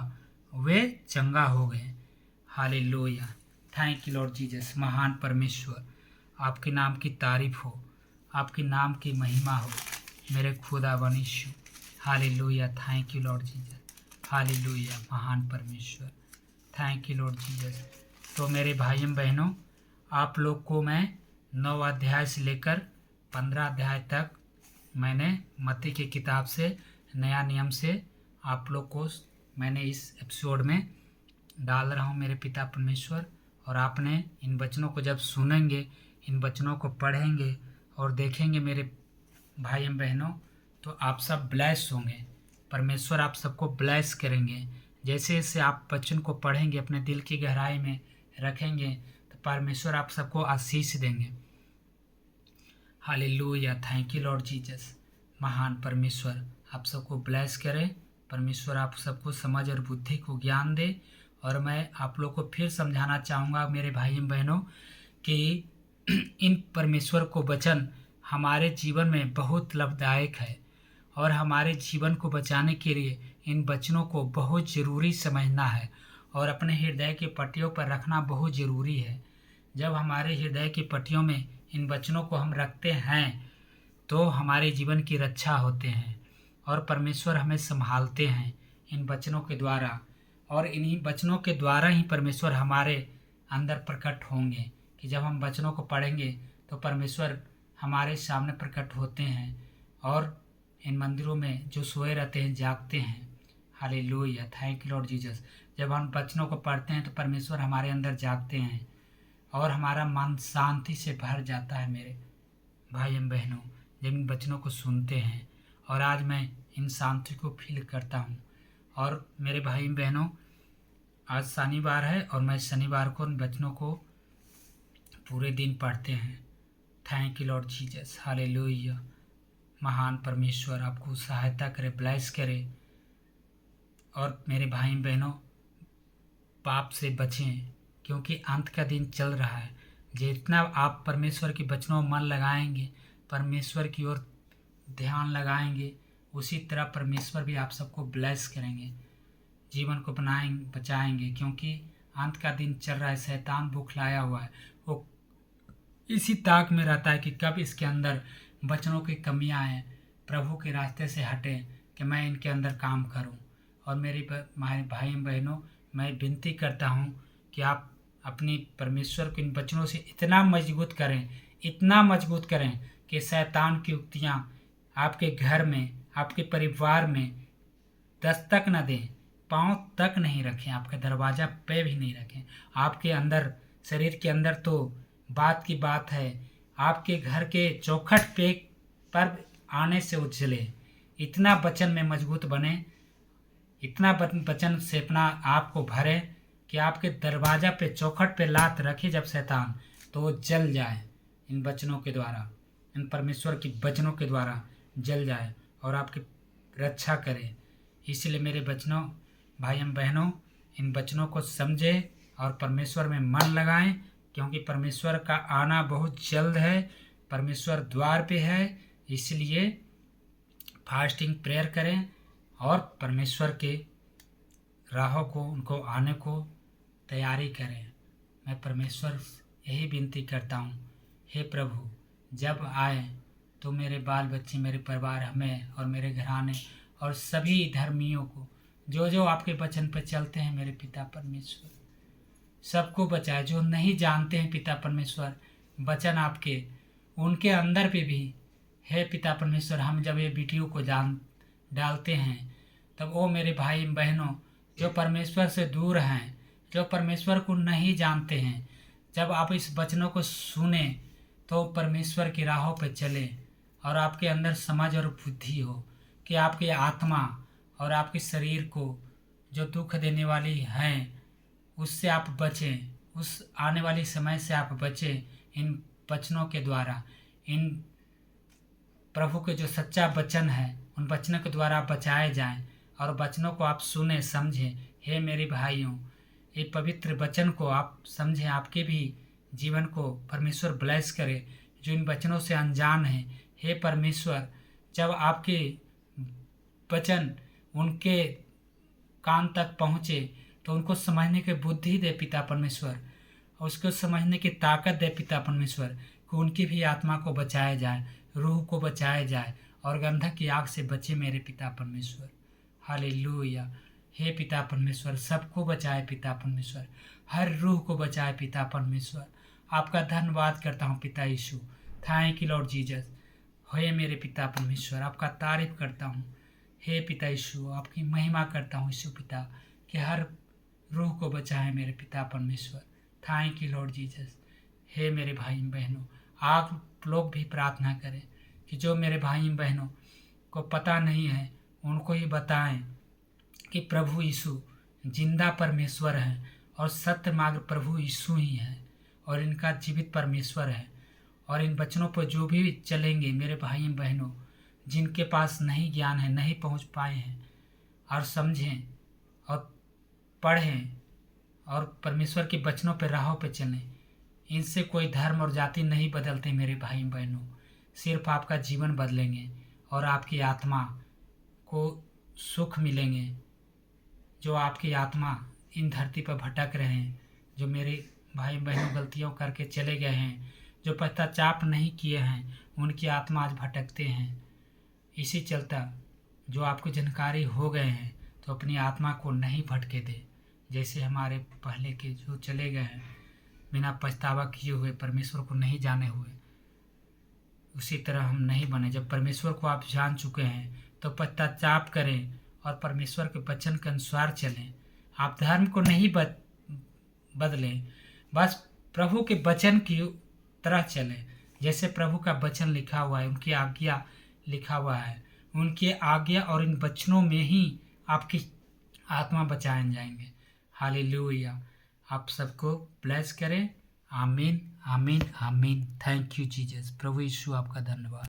वे चंगा हो गए। Hallelujah. Thank you Lord Jesus. महान परमेश्वर, आपके नाम की तारीफ हो, आपके नाम की महिमा हो मेरे खुदा वनीशु। Hallelujah. Thank you Lord Jesus. Hallelujah. महान परमेश्वर, थैंक यू लॉर्ड जीसस। तो मेरे भाइयों बहनों, आप लोग को मैं 9 अध्याय से लेकर 15 अध्याय तक मैंने मत्ती की किताब से नया नियम से आप लोग को मैंने इस एपिसोड में डाल रहा हूँ मेरे पिता परमेश्वर। और आपने इन वचनों को जब सुनेंगे, इन वचनों को पढ़ेंगे और देखेंगे मेरे भाइयों बहनों, तो आप सब ब्लेस होंगे। परमेश्वर आप सबको ब्लेस करेंगे। जैसे जैसे आप वचन को पढ़ेंगे, अपने दिल की गहराई में रखेंगे, तो परमेश्वर आप सबको आशीष देंगे। Hallelujah. Thank you Lord Jesus. महान परमेश्वर आप सबको ब्लेस करे। परमेश्वर आप सबको समझ और बुद्धि को ज्ञान दे। और मैं आप लोग को फिर समझाना चाहूँगा मेरे भाइयों बहनों कि इन परमेश्वर को वचन हमारे जीवन में बहुत लाभदायक है, और हमारे जीवन को बचाने के लिए इन वचनों को बहुत ज़रूरी समझना है और अपने हृदय की पट्टियों पर रखना बहुत ज़रूरी है। जब हमारे हृदय की पट्टियों में इन वचनों को हम रखते हैं तो हमारे जीवन की रक्षा होते हैं, और परमेश्वर हमें संभालते हैं इन वचनों के द्वारा। और इन्हीं वचनों के द्वारा ही परमेश्वर हमारे अंदर प्रकट होंगे, कि जब हम वचनों को पढ़ेंगे तो परमेश्वर हमारे सामने प्रकट होते हैं, और इन मंदिरों में जो सोए रहते हैं जागते हैं। Hallelujah. Thank you Lord Jesus. जब हम वचनों को पढ़ते हैं तो परमेश्वर हमारे अंदर जागते हैं और हमारा मन शांति से भर जाता है मेरे भाइयों बहनों, जब इन वचनों को सुनते हैं। और आज मैं इन शांति को फील करता हूँ। और मेरे भाई बहनों, आज शनिवार है और मैं शनिवार को इन वचनों को पूरे दिन पढ़ते हैं। Thank you Lord Jesus. Hallelujah. महान परमेश्वर आपको सहायता करे, ब्लेस करे। और मेरे भाई बहनों, पाप से बचें, क्योंकि अंत का दिन चल रहा है। जितना आप परमेश्वर के वचनों में मन लगाएंगे, परमेश्वर की ओर ध्यान लगाएंगे, उसी तरह परमेश्वर भी आप सबको ब्लेस करेंगे, जीवन को बचाएंगे। क्योंकि अंत का दिन चल रहा है, शैतान बुखलाया हुआ है, वो इसी ताक में रहता है कि कब इसके अंदर वचनों की कमियां हैं, प्रभु के रास्ते से हटें कि मैं इनके अंदर काम करूं। और मेरे भाई बहनों, मैं विनती करता हूं कि आप अपनी परमेश्वर को इन वचनों से इतना मजबूत करें, इतना मजबूत करें कि शैतान की उक्तियां आपके घर में, आपके परिवार में दस्तक न दें, पांव तक नहीं रखें, आपका दरवाज़ा पे भी नहीं रखें। आपके अंदर, शरीर के अंदर तो बात की बात है, आपके घर के चौखट पे पर आने से उछले। इतना वचन में मजबूत बने, इतना वचन से अपना आपको भरे कि आपके दरवाज़ा पे, चौखट पे लात रखे जब शैतान, तो वो जल जाए इन वचनों के द्वारा, इन परमेश्वर की वचनों के द्वारा जल जाए और आपकी रक्षा करे। इसलिए मेरे वचनों, भाइयों बहनों, इन वचनों को समझे और परमेश्वर में मन लगाएं, क्योंकि परमेश्वर का आना बहुत जल्द है। परमेश्वर द्वार पे है, इसलिए फास्टिंग प्रेयर करें और परमेश्वर के राहों को, उनको आने को तैयारी करें। मैं परमेश्वर यही विनती करता हूँ, हे प्रभु, जब आए तो मेरे बाल बच्चे, मेरे परिवार, हमें और मेरे घराने और सभी धर्मियों को, जो जो आपके वचन पर चलते हैं, मेरे पिता परमेश्वर, सबको बचाए। जो नहीं जानते हैं पिता परमेश्वर वचन आपके, उनके अंदर पे भी हे पिता परमेश्वर, हम जब ये वीडियो को डालते हैं तब वो मेरे भाई बहनों जो परमेश्वर से दूर हैं, जो परमेश्वर को नहीं जानते हैं, जब आप इस वचनों को सुने तो परमेश्वर की राहों पर चले और आपके अंदर समझ और बुद्धि हो कि आपकी आत्मा और आपके शरीर को जो दुख देने वाली हैं उससे आप बचें, उस आने वाली समय से आप बचें इन वचनों के द्वारा। इन प्रभु के जो सच्चा वचन है उन वचनों के द्वारा आप बचाए जाएं और वचनों को आप सुने समझें। हे मेरे भाइयों, ये पवित्र वचन को आप समझें, आपके भी जीवन को परमेश्वर ब्लेस करे जो इन वचनों से अनजान है। हे परमेश्वर, जब आपके वचन उनके कान तक पहुँचे तो उनको समझने की बुद्धि दे पिता परमेश्वर, और उसको समझने की ताकत दे पिता परमेश्वर कि उनकी भी आत्मा को बचाया जाए, रूह को बचाया जाए और गंधक की आग से बचे मेरे पिता परमेश्वर। हालेलुया। हे पिता परमेश्वर, सबको बचाए पिता परमेश्वर, हर रूह को बचाए पिता परमेश्वर। आपका धन्यवाद करता हूँ पिता यीशु। Thank you Lord Jesus. हे मेरे पिता परमेश्वर, आपका तारीफ करता हूँ। हे पिता यीशु, आपकी महिमा करता हूँ यीशु पिता कि हर रूह को बचाए मेरे पिता परमेश्वर। Thank you Lord Jesus. हे मेरे भाई बहनों, आप लोग भी प्रार्थना करें कि जो मेरे भाई बहनों को पता नहीं है उनको ही बताएं कि प्रभु यीशु जिंदा परमेश्वर है और सत्य मार्ग प्रभु यीशु ही है और इनका जीवित परमेश्वर है। और इन वचनों पर जो भी चलेंगे मेरे भाई बहनों, जिनके पास नहीं ज्ञान है, नहीं पहुंच पाए हैं, और समझें और पढ़ें और परमेश्वर के वचनों पर राहों पर चलें। इनसे कोई धर्म और जाति नहीं बदलते मेरे भाई बहनों, सिर्फ आपका जीवन बदलेंगे और आपकी आत्मा को सुख मिलेंगे। जो आपकी आत्मा इन धरती पर भटक रहे हैं, जो मेरे भाई बहनों गलतियों करके चले गए हैं, जो पश्चाताप नहीं किए हैं, उनकी आत्मा आज भटकते हैं। इसी चलता जो आपको जानकारी हो गए हैं तो अपनी आत्मा को नहीं भटके दे। जैसे हमारे पहले के जो चले गए हैं बिना पछतावा किए हुए, परमेश्वर को नहीं जाने हुए, उसी तरह हम नहीं बने। जब परमेश्वर को आप जान चुके हैं तो पश्चाताप करें और परमेश्वर के वचन के अनुसार चलें। आप धर्म को नहीं बदलें, बस प्रभु के वचन की तरह चलें। जैसे प्रभु का वचन लिखा हुआ है, उनकी आज्ञा लिखा हुआ है, उनकी आज्ञा और इन वचनों में ही आपकी आत्मा बचाए जाएंगे। हालेलुया। आप सबको ब्लेस करें। आमीन आमीन आमीन। Thank you Jesus. प्रभु यीशु आपका धन्यवाद।